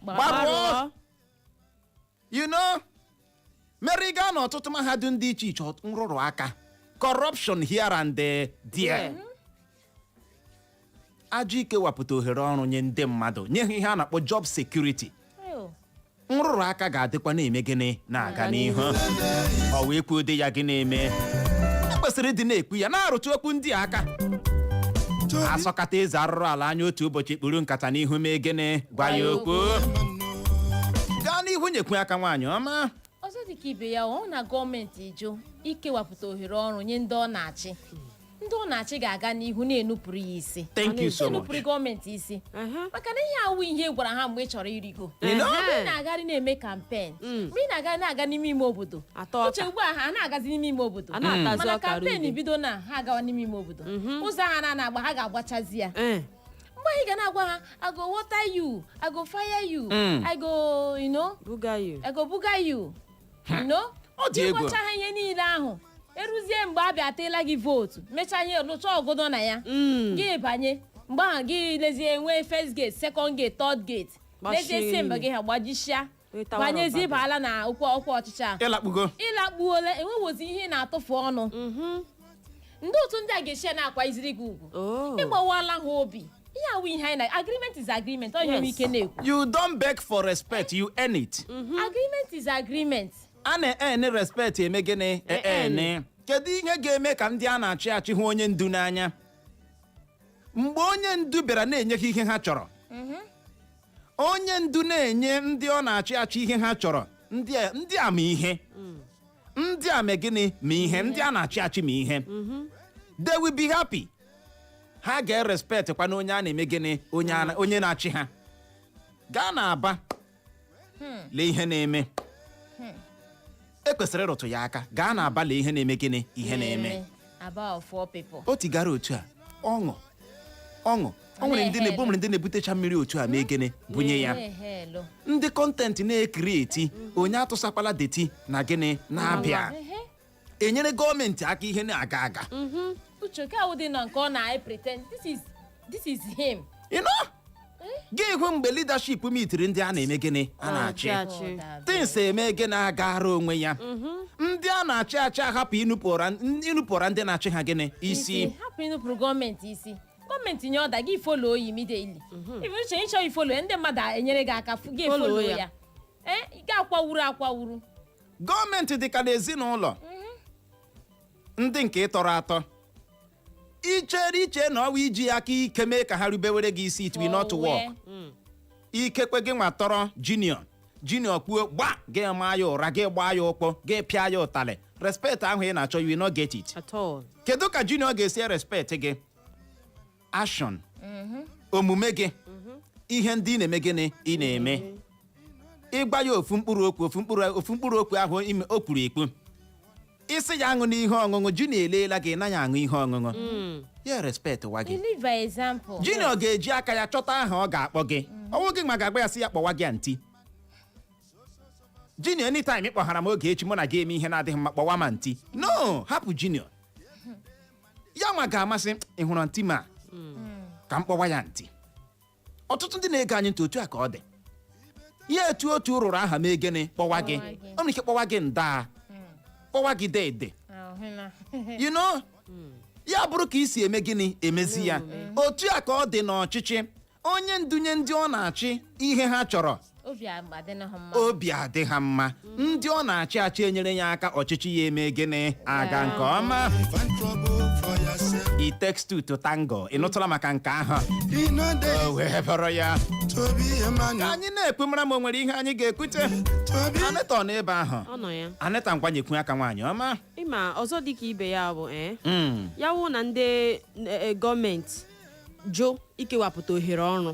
gbarụọ mere gaa n'ọtụtụ mahadum dị iche iche nrụrụ aka corruption here and there ajọ ikewapụta ohere ọrụ nye ndị mmadụ nye ha ihe a na-akpọ job security nrụrụ aka ga-adịkwa na-eme gịnị na-aga n'ihu ọ wee kwuo ụdị ya gị na-eme ekwesịrị ịdị na-ekwu ya na-arụtụ okwu ndị aka asọkata eze arụrụ ala anya otu ụbọchị kpuru nkata n'ihu mee gịnị gwa ya okwu gaa n'ihu nyekwu aka nwaanyị ọma ọzọ dịka ibe ya ọ na gọọmenti ịjụ ikewapụta ohere ọrụ nye ndị ọ na-achị ndị ọ na-achị ga-aga n'ihu na-enupụrụ ya isi Thank you so much. enupụrụ gọọmenti isi maka na ihe awụ ihe gwara ha mgbe ị chọrọ irigo mgbe ị na-agari na-eme kampen mgbe ị na-agari na-aga n'ime ime obodo uche ugbu a ha na-agazi n'ime ime obodo mana kampen bido na ha agawa n'ime ime obodo ụzọ ha na-agba ha ga-agbachazi ya mgbe anyị ga na-agwa ha I go water you, I go fire you, I go buga you ọ dị egwu ịgwacha ha ihe niile ahụ eruzie mgbe a bịa teela gị vootu mechaa ihe lụcha ọgụdọ na ya gị banye mgbe ahụ gị lezie nwee first gate second gate third gate lezie si mgbe gị ha gbajisia banyezie ịbala na ọkwa ọchịchị a ịlakpuola enwewozi ihe na-atụfu ọnụ ndị otu ndị a ga-echi na-akwa iziri gị ugwu ịgbawala ha obi ihe awụ ihe anyị na agreement is agreement ọ ihe m ike na-ekwu you don't beg for respect, you earn it. agreement is agreement a na-ene respect eme gịnị ene kedu ihe ga-eme ka ndị a na-achị achị hụ onye ndu n'anya mgbe onye ndu bịara na-enye ha ihe ha chọrọ onye ndu na-enye ndị ọ na-achị achị ihe ha chọrọ ndị a ma ihe ndị a mee gịnị ma ihe ndị a na-achị achị ma ihe they will be happy ha ga-erespect kwa na onye a na-eme gịnị onye na-achị ha gaa na Aba lee ihe na-eme ekwesịrị ịrụtụ ya aka gaa na Aba lee ihe na-eme gịnị ihe na-eme o tigara otu a ọṅụ o nwere ndị na-ebutecha mmiri otu a mee gịnị bunye ya ndị kọntentị na-ekrieti onye atụsakwala deti na gịnị na-abịa enyere gọọmenti aka ihe na-aga aga uche ka awụ dị na nke ọ na-pretend this is him gị hụ mgbe leadership mitiri ndị a na-eme gịnị a na-achị tins eme gị na-agara onwe ya ndị a na-achị achị ahapụ ịnụpụra ndị na-achị ha gịnị isi hapụ ịnụpụrụ gọọmenti isi gọọmenti nye ọda gị folo oyi immediately ife uche ịchọ ifolo ndị mmadụ enyere gị aka gị folo ya gị akwawuru gọọmenti dị ka n'ezinụlọ ndị nke ịtọrọ atọ iche na ọwa iji aka ike mee ka ha rubewere gị isi it will not work ikekwe gị nwa tọrọ junior kwuo gba gị maa ya ụra gị gbaa ya ụkpọ gị pịa ya ụtalị respect ahụ ị na-achọ you will not get it at all. kedu ka junior ga-esi respect gị action omume gị ihe ndị ị na-eme gịnị ị na-eme ịgba ya ofu mkpụrụ okwu ahụ o kwuru ekpu isi ya aṅụ n'ihe ọṅụṅụ junior eleela gị na ya aṅụ ihe ọṅụṅụ ya respect wa gị Live by example. junior ga-eji aka ya chọta aha ọ ga-akpọ gị ọnwụ gị ma ga-agba ya sị ya kpọwa gị anti junior anytime ị kpọghara m oge echi mụ na gị eme ihe na-adịghị mma kpọwa m anti no hapụ junior ya nwa ga-amasị ịhụrụ anti ma ka m kpọwa ya anti ọtụtụ ndị na-ege anyị ntị otu a ka ọ dị ya etu otu rụrụ aha m egene kpọwa gị ọ nwere ike kpọwa gị ndaa kpọwa gị dede you know ya bụrụ ka isi eme gịnị emezi ya otu a ka ọ dị n'ọchịchị onye ndunye ndị ọ na-achị ihe ha chọrọ obi adị ha mma ndị ọ na-achị achị enyere ya aka ọchịchị ya eme gịnị aga nke ọma it takes two to tango ị nụtụla maka nke ahụ o wee bụrụ ya ka anyị na-ekwu mara ma o nwere ihe anyị ga-ekwute Aneta ọ nọ ebe ahụ Ọ nọ ya. Aneta nkwanyekwu aka nwaanyị ọma Ịma ọzọ dịka ibe ya bụ ya wụ na ndị gọọmenti jụ ikewapụta ohere ọrụ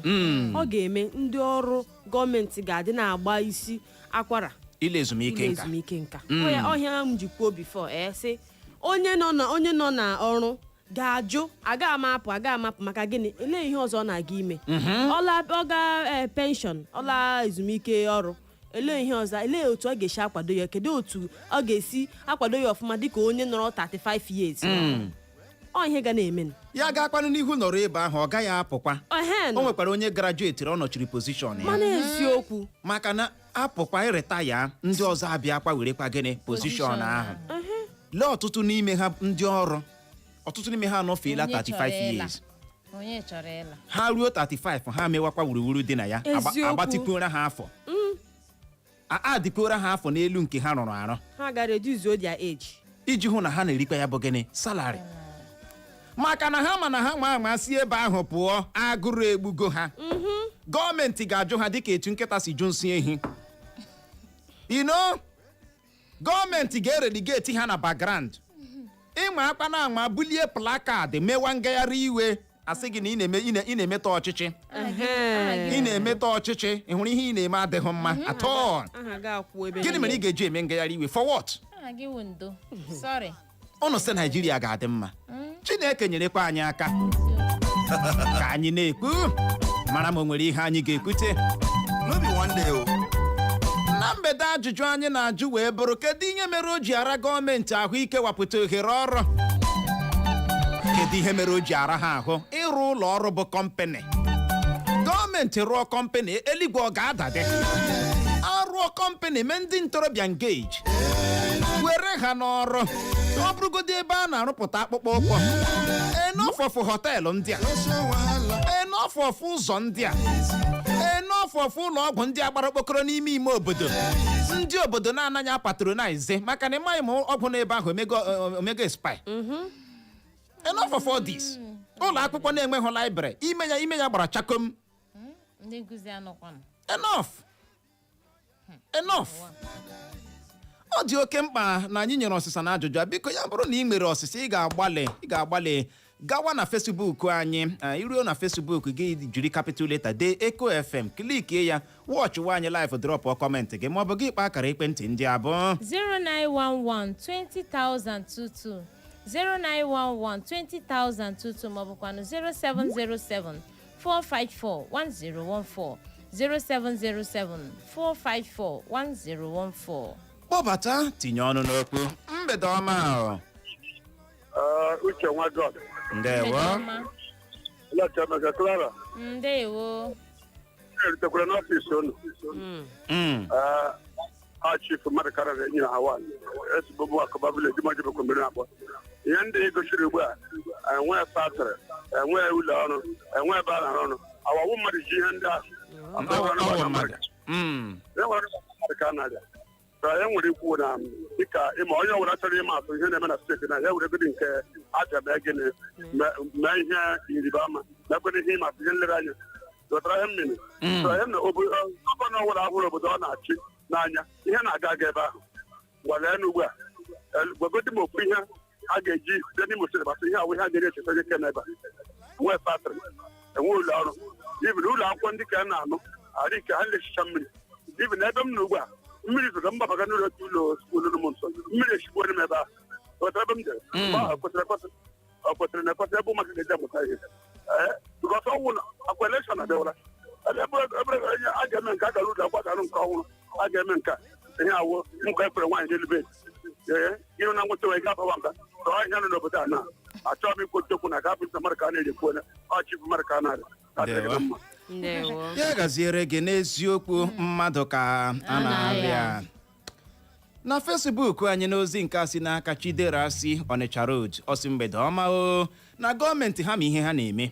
ọ ga-eme ndị ọrụ gọọmenti ga-adị na-agba isi akwara ile ezumike nka ọhịa m jikwuo bifo sị onye nọ na ọrụ ga-ajụ aga amapụ maka gịnị ele ihe ọzọ ọ na-aga ime ọga penshọn ọla ezumike ọrụ ele ihe ọzọ ele otu ọ ga-esi akwado ya kedu otu ọ ga-esi akwado ya ọfụma dịka onye nọrọ 35 years ọ ihe ga na-eme ya ga-akwanụ n'ihu nọrọ ebe ahụ ọ gaghị apụkwa o nwekwara onye grajuetiri ọ nọchiri pozishọn ya mana eziokwu maka na apụkwa ịrịta ya ndị ọzọ abịakwa werekwa gịnị pozishọn ahụ lee ọtụtụ n'ime ha ndị ọrụ ọtụtụ n'ime ha anọfeela 35 years onye chọrọ ịla ha ruo 35 ha mewakwa wuruwuru dị na ya agbatikwuora ha afọ adịkwuora ha afọ n'elu nke ha rụrụ arụ ha ga reduce their age iji hụ na ha na-erikwa ya bụ gịnị salari maka na ha ma na ha nwa amasị ebe ahụ pụọ agụrụ egbugo ha gọọmenti ga-ajụ ha dịka etu nkịta si jụ nsị ehi gọọmenti ga-ereligeti ha na background ịma akpa na anwa bulie plakad mewa ngagharị iwe asị gị na ị na-emetọ ọchịchị ị na-emetọ ọchịchị ị hụrụ ihe ị na-eme adịghị mma atọ gịnị mere ị ga-eji eme ngagharị iwe for what ụnụ sị Naijiria ga-adị mma Chineke nyerekwa anyị aka ka anyị na-ekwu mara ma o nwere ihe anyị ga-ekwute na mgbede ajụjụ anyị na-ajụ wee bụrụ kedu ihe mere o ji ara gọọmenti ahụ ikewapụta ohere ọrụ kedu ihe mere o ji ara ha ahụ ịrụ ụlọ ọrụ bụ kọmpanị gọọmenti rụọ kọmpanị eluigwe ọ ga-adade arụọ kọmpanị mee ndị ntorobịa engage were ha n'ọrụ ọ bụrụgodị ebe a na-arụpụta akpụkpọ ụkwụ enọfọfụ họteelụ ndị a enọfọfụ ụzọ ndị a enọfọfụ ụlọ ọgwụ ndị a gbara okpokoro n'ime ime obodo ndị obodo na-anaghị apatronize maka na ịmaghị ma ọgwụ n'ebe ahụ omega spy enọfọfụ ọdis ụlọ akwụkwọ na-enweghị library ime ya gbara chakom enough ọ dị oke mkpa na anyị nyere ọsịsa na ajụjụ a biko ya bụrụ na ị nwere ọsịsa ị ga-agbalị gawa na Facebook anyị iruo na Facebook gị jiri capital letter dee Echo FM klikie ya wọchịwa anyị live drop kọmentị gị maọbụ gị kpaa akara ekwentị ndị abụọ 0911 20022 0911 maọbụkwanụ 0707 454 1014 0707 454 1014 kpọbata tinye ọnụ n'okwu mgbede ọma ahụ Uche nwa God. Ndewo. Clara. Ndewo. Eritekwara n'ọfịs unu. Chief mmadụ karịrị enyi na Hawaii. Esibobu akụba vileji ma jebe kombere akpọ. Ihe ndị egosiri ugbu a enwe factory, enwe ụlọ ọrụ, enwe ebe a na-arụ ọrụ. Awawu mmadụ ji ihe ndị ahụ. Ọwụ mmadụ. Enwere mmadụ ka a na-abịa. Ya nwere ikwu na dịka ịma onye ọbụla chọrọ ịma atụ ihe na-eme na steeti na ya were godi nke aja mee gịnị mee ihe ịrịba ama mekwere ihe ịma atụ ihe nlere anya dọtara ihe mmiri ihe na gọvanọ ọbụla ahụrụ obodo ọ na-achị n'anya ihe na-aga aga ebe ahụ gwara n'ugbu a gwagodi m okwu ihe a ga-eji site n'Imo Steeti gbasara ihe awụ ihe a ga-eji echeta ike n'ebe nwee patrị enwe ụlọ ọrụ ibi na ụlọ akwụkwọ ndị ka a na-anụ ara ike ha na-echicha mmiri ibi na ebe m na ugbu a mmiri zụga mgbabaga n'ụlọ otu ụlọ olu m nso mmiri echigbuo m ebe ahụ ghọtara ebe m jere mgbe ahụ ọ kwetara na ekwesịrị ebe ụmụaka ga-eji amụta ihe bikọs ọnwụ na akwa elekshọn adịwara ebe a ga-eme nke a gara ụlọ akwụkwọ garụ nke ọhụrụ a ga-eme nke ihe awụ nkwa ekwere nwaanyị n'elube ihe na nweta wee gabawa mba tọọ ihe nọ n'obodo a na achọghị m ikwu okwu na gabụ mmadụ ka a na-ejekwu onye ọchị bụ mmadụ ka a na-arịa mma ya gaziere gị n'eziokwu mmadụ ka a na-arịa na Facebook anyị n'ozi nke a si n'aka Chidera si Ọnịcha Road ọsị mgbede ọma o na gọọmenti ha ma ihe ha na-eme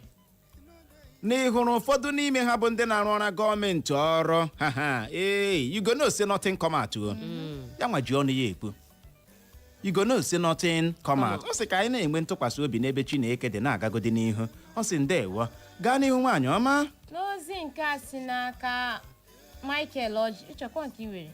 n'ịhụrụ ụfọdụ n'ime ha bụ ndị na-arụ ọrụ gọọmenti ọrụ you go know say nothing come out ya nwa ji ọnụ ya ekwu you go know say nothing come out ọ sị ka anyị na-enwe ntụkwasị obi n'ebe Chineke dị na-agagodi n'ihu ọ sị ndewo gaa n'ihu nwaanyị ọma n'ozi nke a si n'aka Michael Oji ịchọkwa nke iwere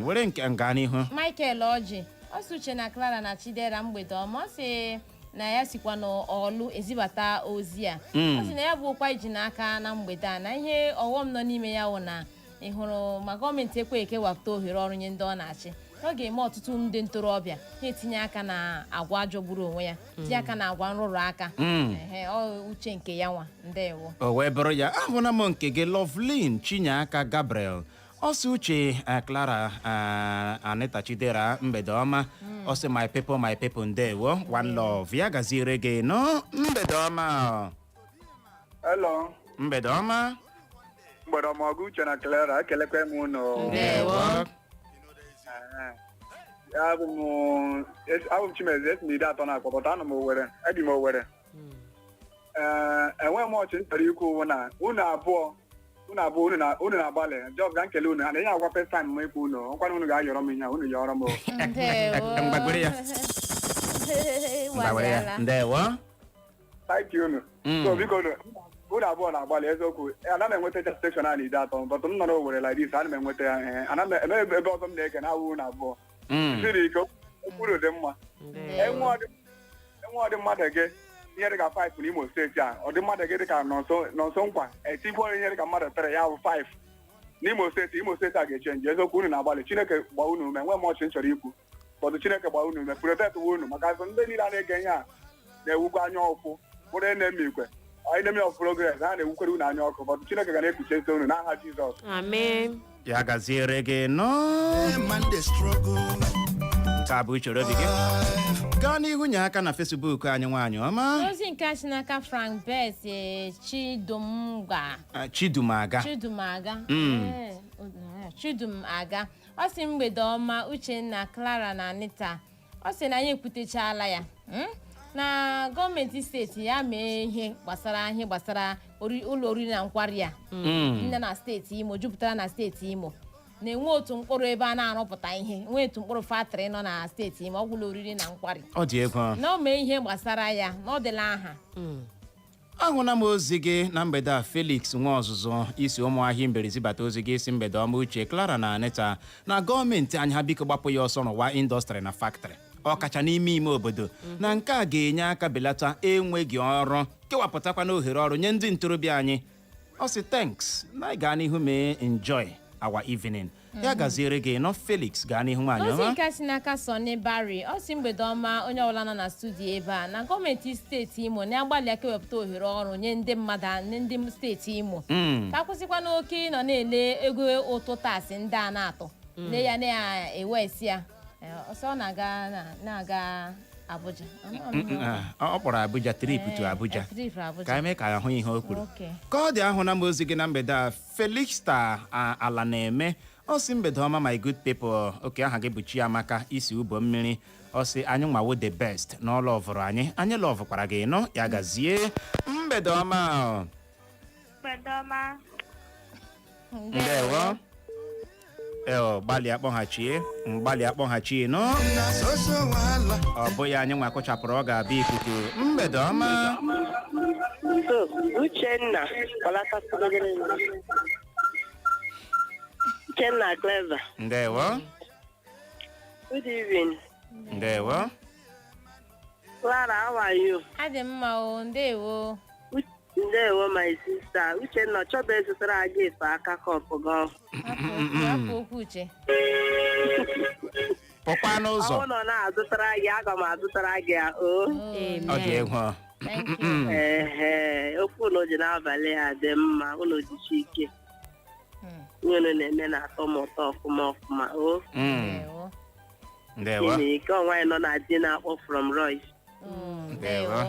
were nke gaa n'ihu Michael Oji ọ sị Uche na Clara na Chidera mgbede ọma ọ sị na ya sikwa n'ọlụ ezibata ozi a ọ sị na ya bụ ụkwa iji n'aka na mgbede a na ihe ọghọm nọ n'ime ya wụ na ị hụrụ ma gọọmenti ekwe ekewapụta ohere ọrụ nye ndị ọ na-achị ọ ga-eme ọtụtụ ndị ntorobịa ha etinye aka na agwa jọgburu onwe ya tinye aka na agwa nrụrụ aka uche nke ya nwa ndewo o wee bụrụ ya ahụna m nke gị Lovelyn Chinyeaka Gabriel ọsị Uche Clara Anita Chidera mgbede ọma ọsị my people ndewo one love ya gaziere gị no mgbede ọma hello mgbede ọma ọgụ Uche na Clara ekelekwa m unu ndewo abụ m Chimeze esi m ide atọ na-akpọpụta anọ m Owerri ebi m Owerri enweghị m ọchị nchọrọ ikwu na unu abụọ unu na-agbalị jọb ga nkele unu na ihe agwa first time m ikwu unu nkwana unu ga-ayọrọ m ihe unu yọrọ m ndewo thank you unu so biko unu abụọ na-agbalị eziokwu ana m enweta steshọn a na ide atọ but m nọ n'Owerri like this ana m enweta ya ana m eme ebe ọzọ m na-eke na awụ unu abụọ siri ike okpuru dị mma enwe ọdị mmadụ gị ihe dịka 5 n'Imo steeti a ọdị mmadụ gị dịka nọnso nkwa etikwa ihe dịka mmadụ 3 ya bụ 5 n'Imo steeti a ga-echenji eziokwu unu na-agbalị Chineke gbaa unu ume enwe m ọchị nchọrọ ikwu bọdụ Chineke gbaa unu ume protect unu maka ndị niile a na-ege ihe a na-ewukwa anya ọkụ bụrụ na-eme ikwe enemy of progress ha na-ewukwere unu anya ọkụ bọdụ Chineke ga na-ekpuchite unu n'aha Jizọs amen ya gaziere gị no ka bụ uchoro obi gị gaa n'ihu nye aka na Facebook anyị nwaanyị ọma ozi nke a si n'aka Frank Bess Chidumaga ọ sị mgbede ọma Uchenna Clara na Anita ọ sị na anyị ekwutechala ya na gọọmenti steeti ya mee ihe gbasara ụlọ oriri na nkwari a nne na steeti Imo jupụtara na steeti Imo na-enwe otu mkpụrụ ebe a na-arụpụta ihe nwee otu mkpụrụ factory nọ na steeti Imo ọgwụlọ oriri na nkwari ọ dị ego na o mee ihe gbasara ya na ọ dịla aha ahụna m ozi gị na mgbede a Felix Nwaọzụzụ isi Ụmụahịa mbere zibata ozi gị isi mgbede ọma Uche Clara na Anita na gọọmenti anyị ha biko gbapụ ya ọsọ n'ụwa indọstrị na factory ọkacha n'ime ime obodo na nke a ga-enye aka belata enweghị ọrụ kewapụtakwa n'ohere ọrụ nye ndị ntorobịa anyị ọ sị thanks na gaa n'ihu mee enjoy our evening ya gaziere gị nọ Felix gaa n'ihu nwaanyị ọma ozi nke si n'aka Sonny Barry ọ sị mgbede ọma onye ọbụla nọ na studio ebe a na gọọmenti steeti Imo na-agbalị aka ewepụta ohere ọrụ nye ndị mmadụ ndị steeti Imo ka akwụsịkwa n'oke nọ na-ele ego ụtụ taasị ndị a na-atụ nne ya na-ewesi ya ọsọ na-aga Abuja ọ kpọrọ Abuja trip to Abuja ka eme ka ahụ ihe o kwuru ka ọ dị ahụ na ozi gị na mgbede a Felixta ala na-eme ọ sị mgbede ọma my good people oke aha gị bụ Chiamaka isi ụbọ mmiri ọ sị anyị nwawo the best n'ọlụ ọvụrụ anyị lọvụkwara gị nọ ya gazie mgbede ọma ndewo gbalịa kpọghachie nọ ọ bụghị anyị nwa kụchapụrụ ọ ga-abịa ikuku mgbede ọma So, Uchenna, Uchenna Clever. Ndewo. Good evening. Ndewo. Clara, how are you? Adị mma o, ndewo. Ndewo, my sister. Uchenna, chọba ezụtara gị efe aka kọpụ gị. Hapụ okwu Uche. Pụkwa n'ụzọ. Ọ nọ na-azụtara gị, aga m azụtara gị ya. Ọ dị egwu. Okwu unu ji n'abalị a dị mma, unu jichi ike. Ihe unu na-eme na-atọ m ụtọ ọfụma. Ndewo. Ike ọnwa nọ na di na-akpọ from Royce. Ndewo.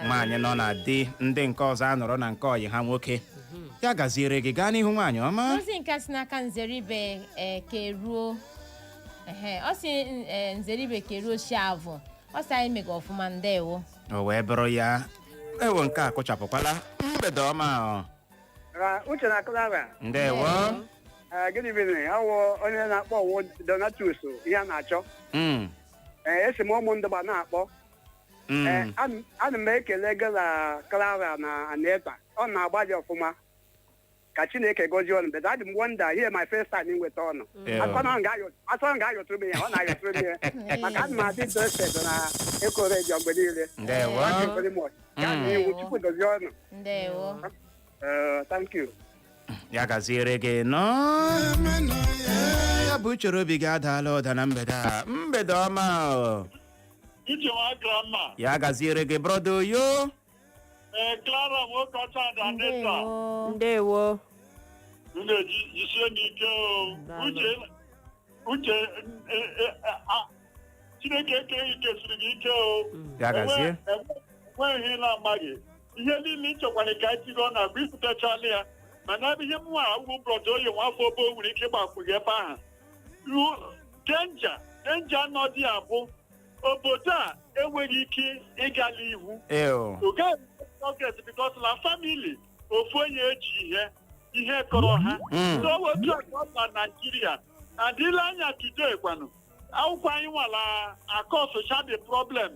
Nwaanyị nọ na di ndị nke ọzọ anọrọ na nke ọyị ha nwoke. Ya gaziere gị gaa n'ihu nwaanyị ọma. Ozi nke si n'aka Nzeribe Keruo. Ọ si Nzeribe Keruo Shavụ. Ọ sị anyị mega ọfụma ndewo. O wee bụrụ ya. Ewo nke a kụchapụkwala. Mgbede ọma. Uche na Clara. Ndewo. Good evening. Awụ onye na-akpọ ọwụ Donatus ihe a na-achọ. Esi m ụmụ ndị gba na-akpọ. Ana m ekele gị na Clara na Aneta. Ọ na-agbalị ọfụma. Ka Chineke gozie ọnụ. But adị m wonder here my first time inweta ọnụ. Asọ m ga-ayọtụrụ m ya, ọ na-ayọtụrụ m ya. Maka adị m adị interested na ịkụ redio mgbe niile. Ndewo. Ya na iwu Chukwu dozie ọnụ. Ndewo. Thank you. Ya gaziere gị nọ. Ya bụ uchere obi gị adaala ụda na mgbede a. Mgbede ọma. Ya gaziere gị brọda Oyo. Clara nwoke ọcha da Neta. Ndewo. Jisie n'ike o. Uche Chineke ekeghị kesiri gị ike o. Ya gazie. Enweghị ihe na-ama gị. Ihe niile ị chọkwara ka anyị tigo na agba ifutechala ya. Mana ebe ihe mụnwa ugwu brọda Oyo nwafọ obo nwere ike ịgbakwu gị ebe ahụ. Denja nọ dị ya bụ obodo a enweghị ike ịga n'ihu. Oge because la family ofu onye eji ihe kọrọ ha. So wetu akọsa Nigeria adịla anya today kwanu. Akwụkwọ anyị nwala akọsụcha the problem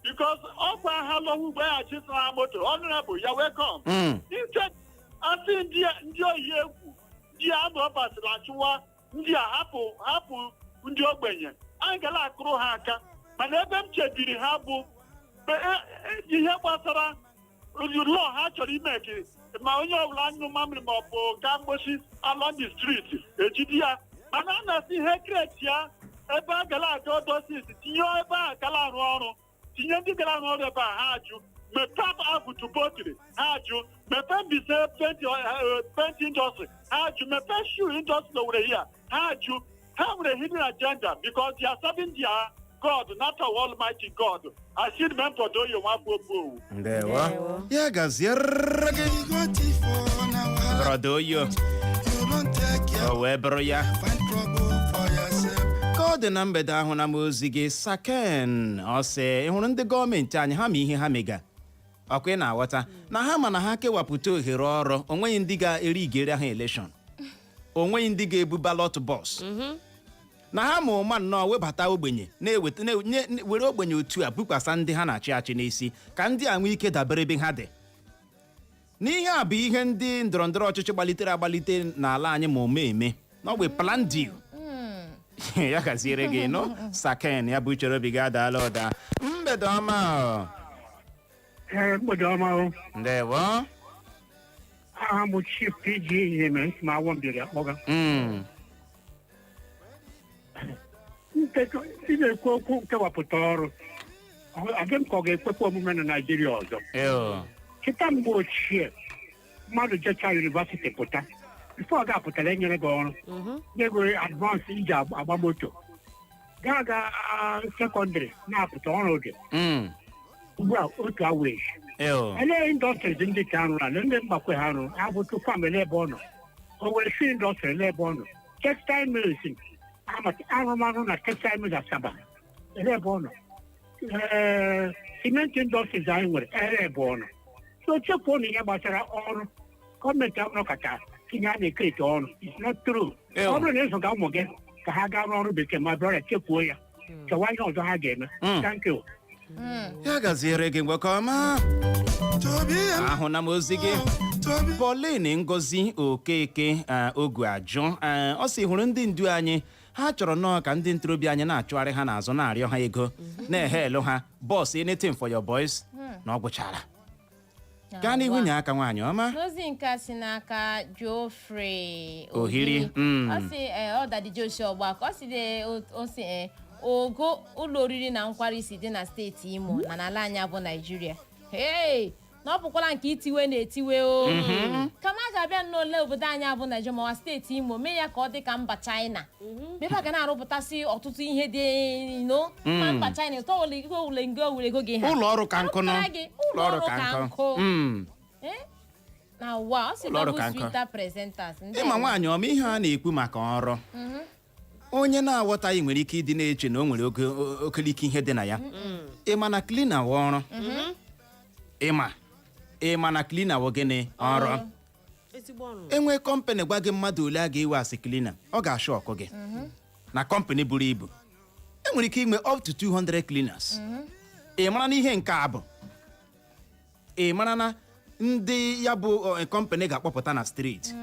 because ọkwa ha lọhụ mgbe ya chisara moto honorable ya welcome. Instead asị ndị oyi egwu ndị abụ ọbasịrị achụwa ndị a hapụ ndị ogbenye anyị gara akụrụ ha aka mana ebe m chebiri ha bụ ihe gbasara lọ ha chọrọ ime ka ma onye ọbụla anyụ mamịrị ma ọ bụ gaa mgbochi along the street ejidi ya mana a na-asị ihe kreti ya ebe a gara aga odosis tinye ebe a gara arụ ọrụ tinye ndị gara arụ ọrụ ebe a ha ajụ mepee abụtụ botiri ha ajụ mepee mbise penti indọstrị ha ajụ mepee shoe indọstrị na were ya ha ajụ ha nwere hidden agenda because they are serving their God, not our Almighty God. I see them for do you want to. Ndewo. Ya gaziere gị. Brọda Oyo. O wee bụrụ ya. Ka ọ dị na mgbede ahụ na m ozi gị Saken ọ sị ị hụrụ ndị gọọmenti anyị ha ma ihe ha mega. Ọkwa ị na-aghọta na ha ma na ha kewapụta ohere ọrụ onweghị ndị ga-eri igere ha elekshọn. Onweghị ndị ga-ebu ballot box. Na ha ma ụma nnọọ webata ogbenye were ogbenye otu a bukwasa ndị ha na-achị achị n'isi ka ndị a nwee ike dabere ebe ha dị. N'ihe a bụ ihe ndị ndọrọndọrọ ọchịchị gbalitere agbalite n'ala anyị ma ome n'ọgbe plan deal. Ya gaziere gị nọ Saken ya bụ uchere obi gị adaala ụda. Mgbede ọma. Mgbede ọma o. Ndewo. Aha m Chief PG Iheme ma awọ mbiri akpọga. Ị na-ekwu okwu nkewapụta ọrụ adị m ka ọ ga-ekwekwa omume na Naịjirịa ọzọ. Cheta mgbe ochie mmadụ jecha yunivasiti pụta bifo ọ ga-apụtara enyere gị ọrụ ga-egwere advansị iji agba moto ga-aga sekọndịrị na-apụta ọrụ dị ugbu a otu awa echi elee indọstrịz ndị ka arụ ala ndị mgbakwe ha arụ abụtụ kwam ele ebe ọ nọ o nwere fi indọstrị ele ebe ọ nọ textile mills arụmarụ na textile mills Asaba ele ebe ọ nọ cement indọstrịz anyị nwere ele ebe ọ nọ so chefuo na ihe gbasara ọrụ gọọmenti ahụ kacha tinye a na-ekerịta ọrụ it's not true ọ bụrụ na ịzụga ụmụ gị ka ha gaa ọrụ bekee ma bịara chefuo ya chewa ihe ọzọ ha ga-eme. Thank you. ya gaziere gị nwoke ọma ahụ na m ozi gị Pauline Ngozi Okeke Ogwuaju ọ sị hụrụ ndị ndu anyị ha chọrọ nnọọ ka ndị ntorobịa anyị na-achụgharị ha n'azụ na-arịọ ha ego na-ehe elu ha boss anything for your boys na ọ gwụchara gaa n'ihu nye aka nwaanyị ọma n'ozi nke a si n'aka Geoffrey Ohiri ọ sị ọ dadi Joshua Ọgbakọ ọ sị ogo ụlọ oriri na nkwari si dị na steeti Imo na n'ala anyị bụ Naịjirịa na ọ bụkwala nke itiwe na-etiwe o kama a ga-abịa n'ole obodo anyị bụ Naịjirịa mawa steeti Imo mee ya ka ọ dị ka mba China mebe a ga na-arụpụtasị ọtụtụ ihe dị ma mba China ụtọ owule ego gị ha ụlọ ọrụ ka nkụ ụlọ ọrụ ka nkụ na ụwa ọ sị na ọ bụ swita presenters ịma nwaanyị ọma ihe a na-ekwu maka ọrụ onye na-aghọtaghị nwere ike ịdị na-eche na o nwere okelike ihe dị na ya ịma na klina wụ ọrụ ịma na klina wụ gịnị ọrụ enwe kọmpanị gwa gị mmadụ ole a ga-ewe asị klina ọ ga-ashọ ọkụ gị na kọmpanị buru ibu enwere ike inwe up to 200 cleaners ị mara na ihe nke a bụ ị mara na ndị ya bụ kọmpanị ga-akpọpụta na street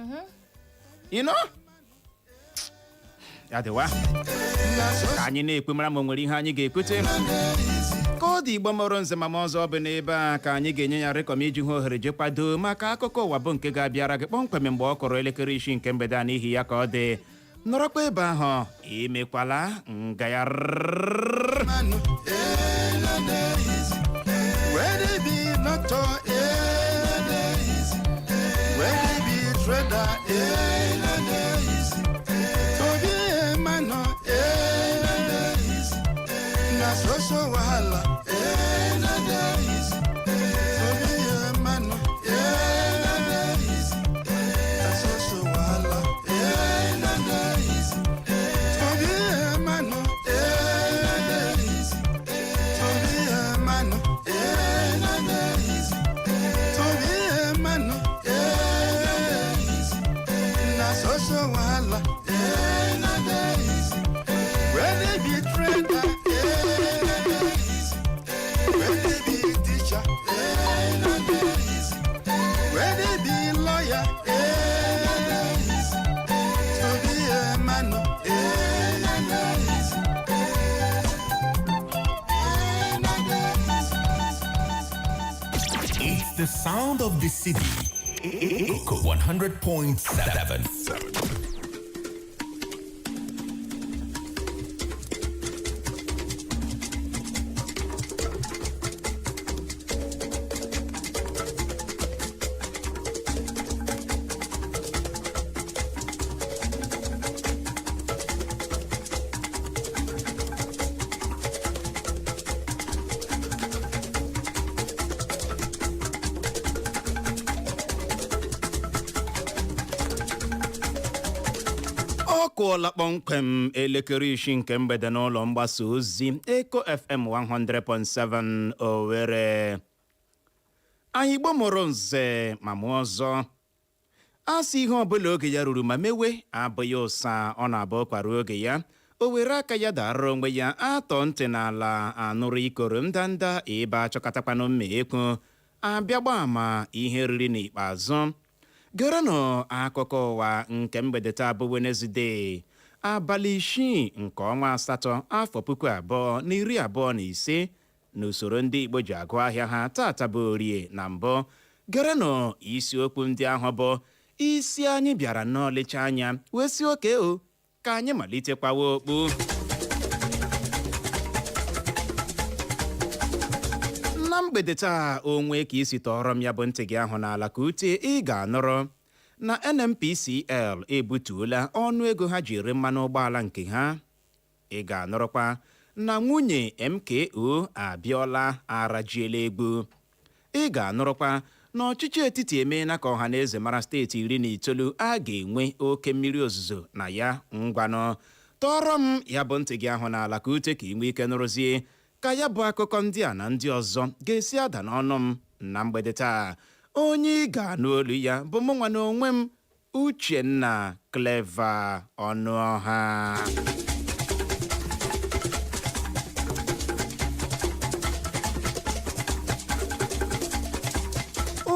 ya dịwa ka anyị na-ekwe mara ma o nwere ihe anyị ga-ekwute ka ọ dị Igbo mụrụ nze ma ọzọ ọ bụ n'ebe a ka anyị ga-enye ya rịkọm iji hụ ohere je kwado maka akụkọ ụwa bụ nke ga-abịara gị kpọmkwem mgbe ọ kụrụ elekere 6 nke mgbede a n'ihi ya ka ọ dị nọrọkwa ebe ahụ emekwala The sound of the city. Echo 100.7. ọ kụọla kpọmkwem elekere 6 nke mgbede n'ụlọ mgbasa ozi Eko FM 100.7 Owerri anyị Igbo mụrụ nze ma mụ ọzọ asị ihe ọbụla oge ya ruru ma mewe abụghị ụsa ọ na-abụ kwara oge ya o were aka ya dara onwe ya atọ ntị n'ala anụrụ ikoro ndanda ebe achọkatakwanụ mma ekwu abịagba ama ihe riri n'ikpeazụ gerenụ akụkọ ụwa nke mgbede taa bụ Wenezdee abalị 6 nke ọnwa asatọ afọ 2025 n'usoro ndị Igbo ji agụ ahịa ha tata bụ Orie na mbụ gerenụ isiokwu ndị ahụ bụ isi anyị bịara n'ọlịcha anya wee si oke o ka anyị malitekwawa okpu na mgbede taa onwe ka isi tọrọ m ya bụ ntị gị ahụ n'ala ka ute ị ga-anọrọ na NNPCL ebutuola ọnụ ego ha ji ere mmanụ ụgbọala nke ha ị ga-anọrọkwa na nwunye MKO Abiola arajiela egbu ị ga-anọrọkwa na ọchịchị etiti emeela ka ọha na eze mara steeti 19 a ga-enwe oke mmiri ozuzo na ya ngwanụ tọrọ m ya bụ ntị gị ahụ n'ala ka ute ka ị nwee ike nụrụzie ka ya bụ akụkọ ndị a na ndị ọzọ ga-esi ada n'ọnụ m na mgbede taa onye ị ga-anụ olu ya bụ mụnwa na onwe m Uchenna Clever Ọnụọha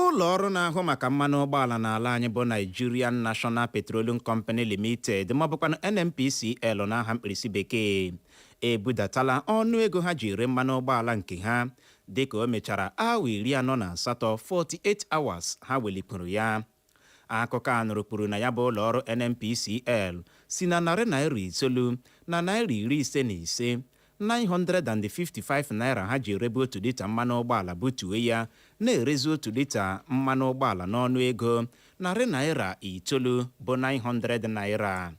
ụlọ ọrụ na-ahụ maka mmanụ ụgbọala n'ala anyị bụ Nigerian National Petroleum Company Limited maọbụkwa NNPCL n'aha mkpirisi bekee ebudatala ọnụ ego ha ji ere mmanụ ụgbọala nke ha dịka o mechara awa 48 48 hours ha welipụrụ ya. Akụkọ a nụrụpụrụ na ya bụ ụlọ ọrụ NNPCL si na narị naira 9 na naira 55 955 naira ha ji erebe 1 lita mmanụ ụgbọala butuo ya na-erezi 1 lita mmanụ ụgbọala n'ọnụ ego narị naira 9 bụ 900 naira.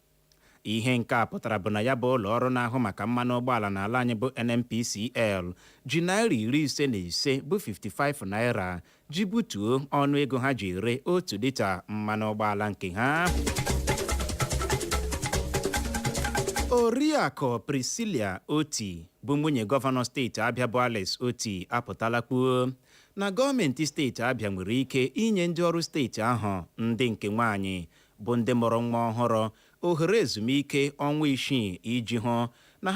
Ihe nke a pụtara bụ na ya bụ ụlọ ọrụ na-ahụ maka mmanụ ụgbọala n'ala anyị bụ NNPCL ji naira 55 bụ 55 naira ji butuo ọnụ ego ha ji ere 1 lita mmanụ ụgbọala nke ha. Oriakụ Priscilla Oti bụ nwunye gọvanọ steeti Abịa bụ Alex Oti apụtala kwuo na gọọmenti steeti Abịa nwere ike inye ndị ọrụ steeti ahụ ndị nke nwaanyị bụ ndị mụrụ nwa ọhụrụ ohere ezumike ọnwa 6 iji hụ na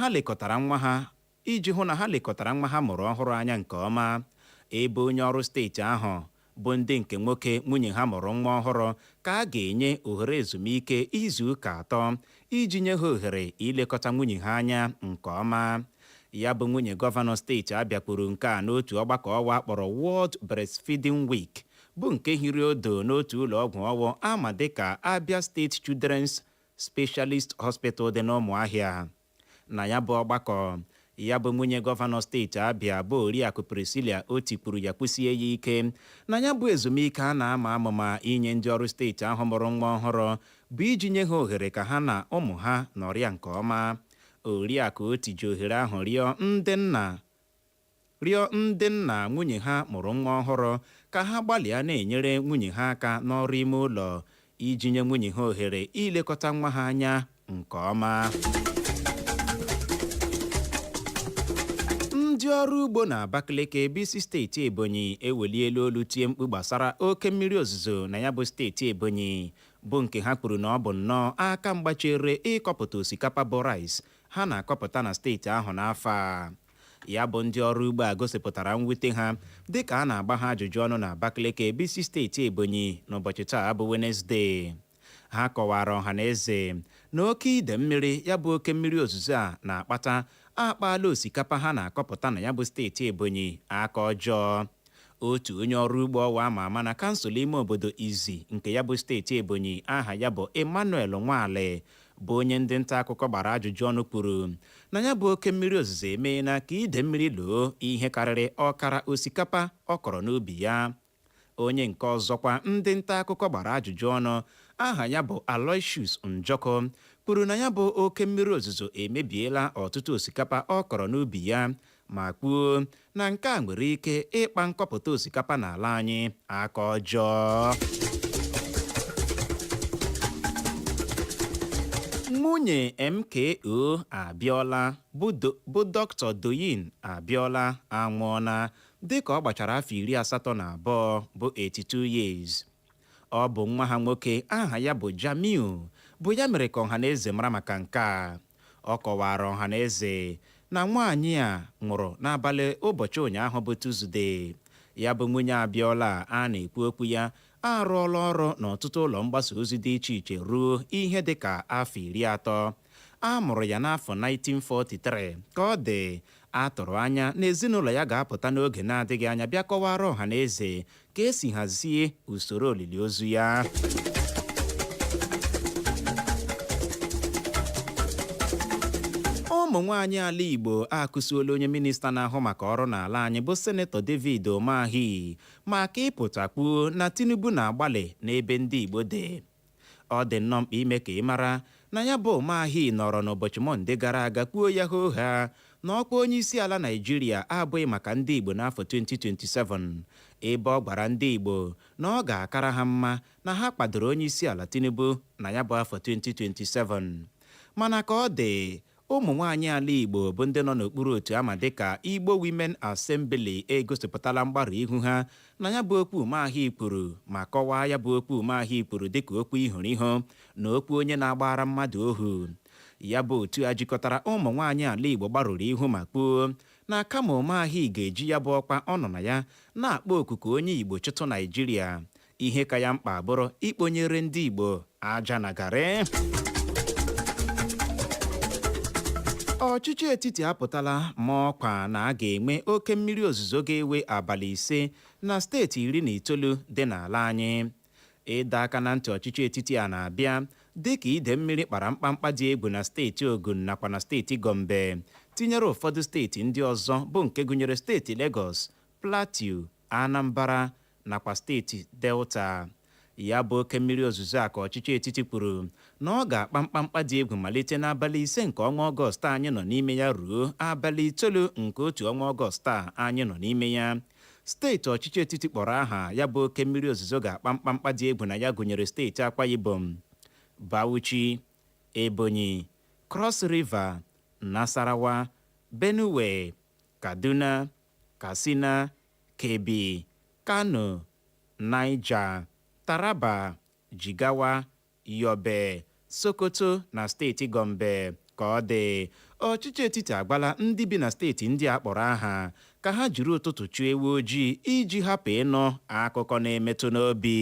ha lekọtara nwa ha mụrụ ọhụrụ anya nke ọma. Ebe onye ọrụ steeti ahụ bụ ndị nke nwoke nwunye ha mụrụ nwa ọhụrụ ka a ga-enye ohere ezumike izu ụka 3 iji nye ha ohere ilekọta nwunye ha anya nke ọma. Ya bụ nwunye gọvanọ steeti Abịa kwuru nke a n'otu ọgbakọ ọwa akpọrọ World Breastfeeding Week bụ nke hiri odo n'otu ụlọ ọgwụ ọwụ ama dịka Abia State Children's Specialist Hospital dị n'Ụmụahịa. Na ya bụ ọgbakọ, ya bụ nwunye gọvanọ steeti Abịa bụ Oriakụ Priscilla Oti kwuru ya kwụsie ya ike na ya bụ ezumike a na-ama amụma inye ndị ọrụ steeti ahụ mụrụ nwa ọhụrụ bụ iji nye ha ohere ka ha na ụmụ ha nọrịa nke ọma. Oriakụ Oti ji ohere ahụ rịọ ndị nna nwunye ha mụrụ nwa ọhụrụ ka ha gbalịa na-enyere nwunye ha aka n'ọrụ ime ụlọ iji nye nwunye ha ohere ilekọta nwa ha anya nke ọma. Ndị ọrụ ugbo na Abakaliki bisi steeti Ebonyi eweliela olu tie mkpu gbasara oke mmiri ozuzo na ya bụ steeti Ebonyi bụ nke ha kwuru na ọ bụ nnọọ aka mgbachere ịkọpụta osikapa bụ rice ha na-akọpụta na steeti ahụ n'afọ a. Ya bụ ndị ọrụ ugbo a gosipụtara mwute ha dịka a na-agba ha ajụjụ ọnụ na Abakaliki bisi steeti Ebonyi n'ụbọchị taa bụ Wenezdee. Ha kọwara ọha na eze na oke ide mmiri ya bụ oke mmiri ozuzo a na-akpata akpaala osikapa ha na-akọpụta na ya bụ steeti Ebonyi aka ọjọọ. Otu onye ọrụ ugbo ọwa ama ama na kansụl ime obodo Izi nke ya bụ steeti Ebonyi aha ya bụ Emmanuel Nwale bụ onye ndị nta akụkọ gbara ajụjụ ọnụ kwuru na ya bụ oke mmiri ozuzo emeela ka ide mmiri loo ihe karịrị ọkara osikapa ọ kọrọ n'ubi ya. Onye nke ọzọkwa ndị nta akụkọ gbara ajụjụ ọnụ aha ya bụ Aloysius Njoko kwuru na ya bụ oke mmiri ozuzo emebiela ọtụtụ osikapa ọ kọrọ n'ubi ya ma kwuo na nke a nwere ike ịkpa nkọpụta osikapa n'ala anyị aka ọjọọ. Nwunye MKO Abiola bụ Dr. Doyin Abiola anwụọla dịka ọ gbachara afọ 82 bụ 82 years. Ọ bụ nwa ha nwoke aha ya bụ Jamiu bụ ya mere ka ọhaneze mara maka nke a. Ọ kọwara ọhaneze na nwaanyị a nwụrụ n'abalị ụbọchị ụnyaahụ bụ Tuzdee. Ya bụ nwunye Abiola a na-ekwu okwu ya arụọla ọrụ n'ọtụtụ ụlọ mgbasa ozi dị iche iche ruo ihe dịka afọ 30. A mụrụ ya n'afọ 1943 ka ọ dị atụrụ anya na ezinụlọ ya ga-apụta n'oge na-adịghị anya bịa kọwara ọha na eze ka esi hazie usoro olili ozu ya. Ụmụ nwaanyị ala Igbo akụsuola onye minista na-ahụ maka ọrụ n'ala anyị bụ Senetọ David Umahi maka ịpụtakwu na Tinubu na-agbalị n'ebe ndị Igbo dị. Ọ dị nnọọ mkpa ime ka ị mara na ya bụ Umahi nọrọ n'ụbọchị Mọnde gara aga kwuo ya hooha na ọkwa onye isi ala Naịjirịa abụghị maka ndị Igbo n'afọ 2027 ebe ọ gwara ndị Igbo na ọ ga-akara ha mma na ha kwadoro onye isi ala Tinubu na ya bụ afọ 2027. Mana ka ọ dị ụmụ nwaanyị ala Igbo bụ ndị nọ n'okpuru otu ama dịka Igbo Women Assembly egosipụtala mgbarụ ihu ha na ya bụ okwu Umahi kwuru ma kọwaa ya bụ okwu Umahi kwuru dịka okwu ihurihu na okwu onye na-agbara mmadụ ohu. Ya bụ otu a jikọtara ụmụ nwaanyị ala Igbo gbarụrụ ihu ma kwuo na kama Umeahị ga-eji ya bụ ọkwa ọ nọ na ya na-akpọ okuku onye Igbo chịtụ Naịjirịa ihe ka ya mkpa bụrụ ikponyere ndị Igbo aja na garị. Ọchịchị etiti apụtala ma ọkwa na a ga-enwe oke mmiri ozuzo ga-ewe abalị 5 na steeti 19 dị n'ala anyị. Ịdọ aka na ntị ọchịchị etiti a na-abịa dịka ide mmiri kpara mkpamkpa dị egwu na steeti Ogun nakwa na steeti Gombe, tinyere ụfọdụ steeti ndị ọzọ bụ nke gụnyere steeti Lagos, Plateau, Anambra nakwa steeti Delta. Ya bụ oke mmiri ozuzo a ka ọchịchị etiti kwuru na ọ ga-akpa mkpamkpa dị egwu malite n'abalị 5 nke ọnwa Ọgọst anyị nọ n'ime ya ruo abalị 9 nke otu ọnwa Ọgọst a anyị nọ n'ime ya. Steeti ọchịchị etiti kpọrọ aha ya bụ oke mmiri ozuzo ga-akpa mkpamkpa dị egwu na ya gụnyere steeti Akwa Ibom, Bauchi, Ebonyi, Cross River, Nasarawa, Benue, Kaduna, Katsina, Kebbi, Kano, Niger, Taraba, Jigawa, Yobe, Sokoto na steeti Gombe ka ọ dị. Ọchịchị etiti agbala ndị bi na steeti ndị a kpọrọ aha ka ha jiri ụtụtụ chụọ ewu ojii iji hapụ ịnụ akụkọ na-emetụ n'obi.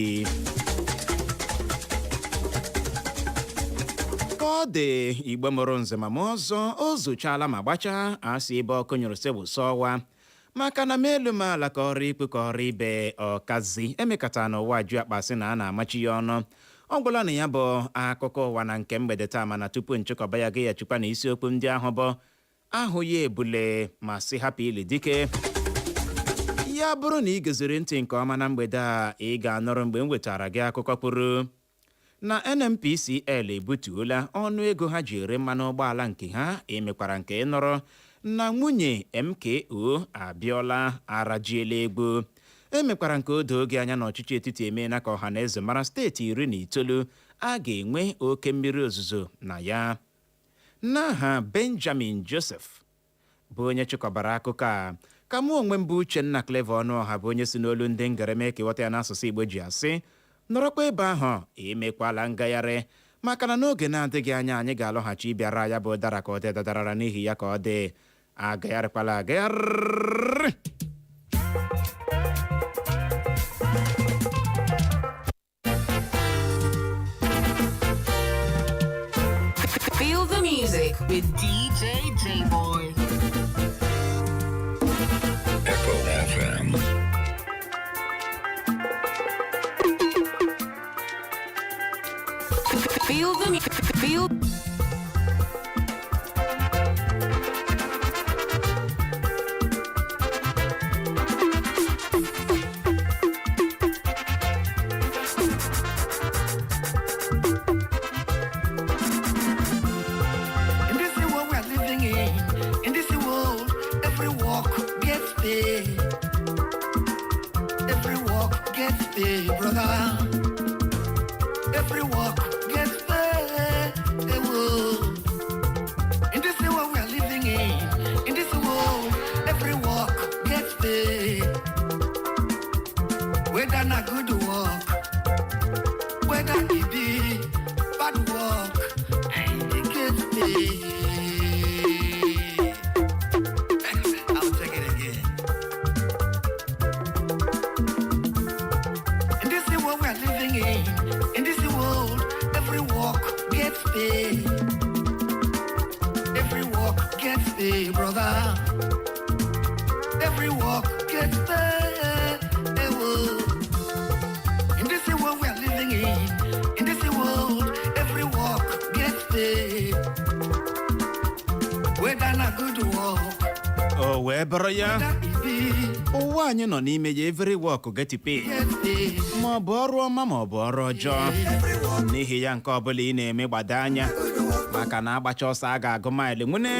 Ka ọ dị, Igbo mụrụ nze ma ọzọ o zochala ma gbachaa asị ebe ọkụ nyụrụ sebụsọ ọwa maka na melu m ala ka ọrụ ikpe ka ọrụ ibe ọkazi emekata n'ụwa ju akpasị na a na-amachi ya ọnụ. Ọ gwụla na ya bụ akụkọ ụwa na nke mgbede taa, mana tupu nchịkọba ya gị ya chukwa na isiokwu ndị ahụ bụ ahụ ya ebule ma sị hapụ ili dike. Ya bụrụ na ị geziri ntị nke ọma na mgbede a, ị ga-anọrọ mgbe m wetara gị akụkọ kwuru na NNPCL ebutuola ọnụ ego ha ji ere mmanụ ụgbọala nke ha. Emekwara nke ịnọrọ na nwunye MKO Abiola arajiela egwu. Emekwara nke odo oge anya na ọchịchị etiti emeela ka ọha na eze mara steeti 19 a ga-enwe oke mmiri ozuzo na ya. N'aha Benjamin Joseph bụ onye chịkọbara akụkọ a, ka mụ onwe m bụ Uchenna Clever Ọnụọha bụ onye si n'olu ndị ngareme kewata ya n'asụsụ Igbo ji asị nọrọkwa ebe ahụ emekwala ngagharị maka na n'oge na-adịghị anya anyị ga-alọghachi ịbịara ya bụ dara ka ọ dị dadarara n'ihi ya ka ọ dị agagharịkwala agagharị. Feel the music with DJ J-Boy. Echo FM. Feel the feel. O wee bụrụ ya ụwa anyị nọ n'ime ya every work get paid, ma ọ bụ ọrụ ọma ma ọ bụ ọrụ ọjọọ. N'ihi ya nke ọbụla ị na-eme gbado anya maka na agbacha ọsọ a ga-agụ maịlị nwune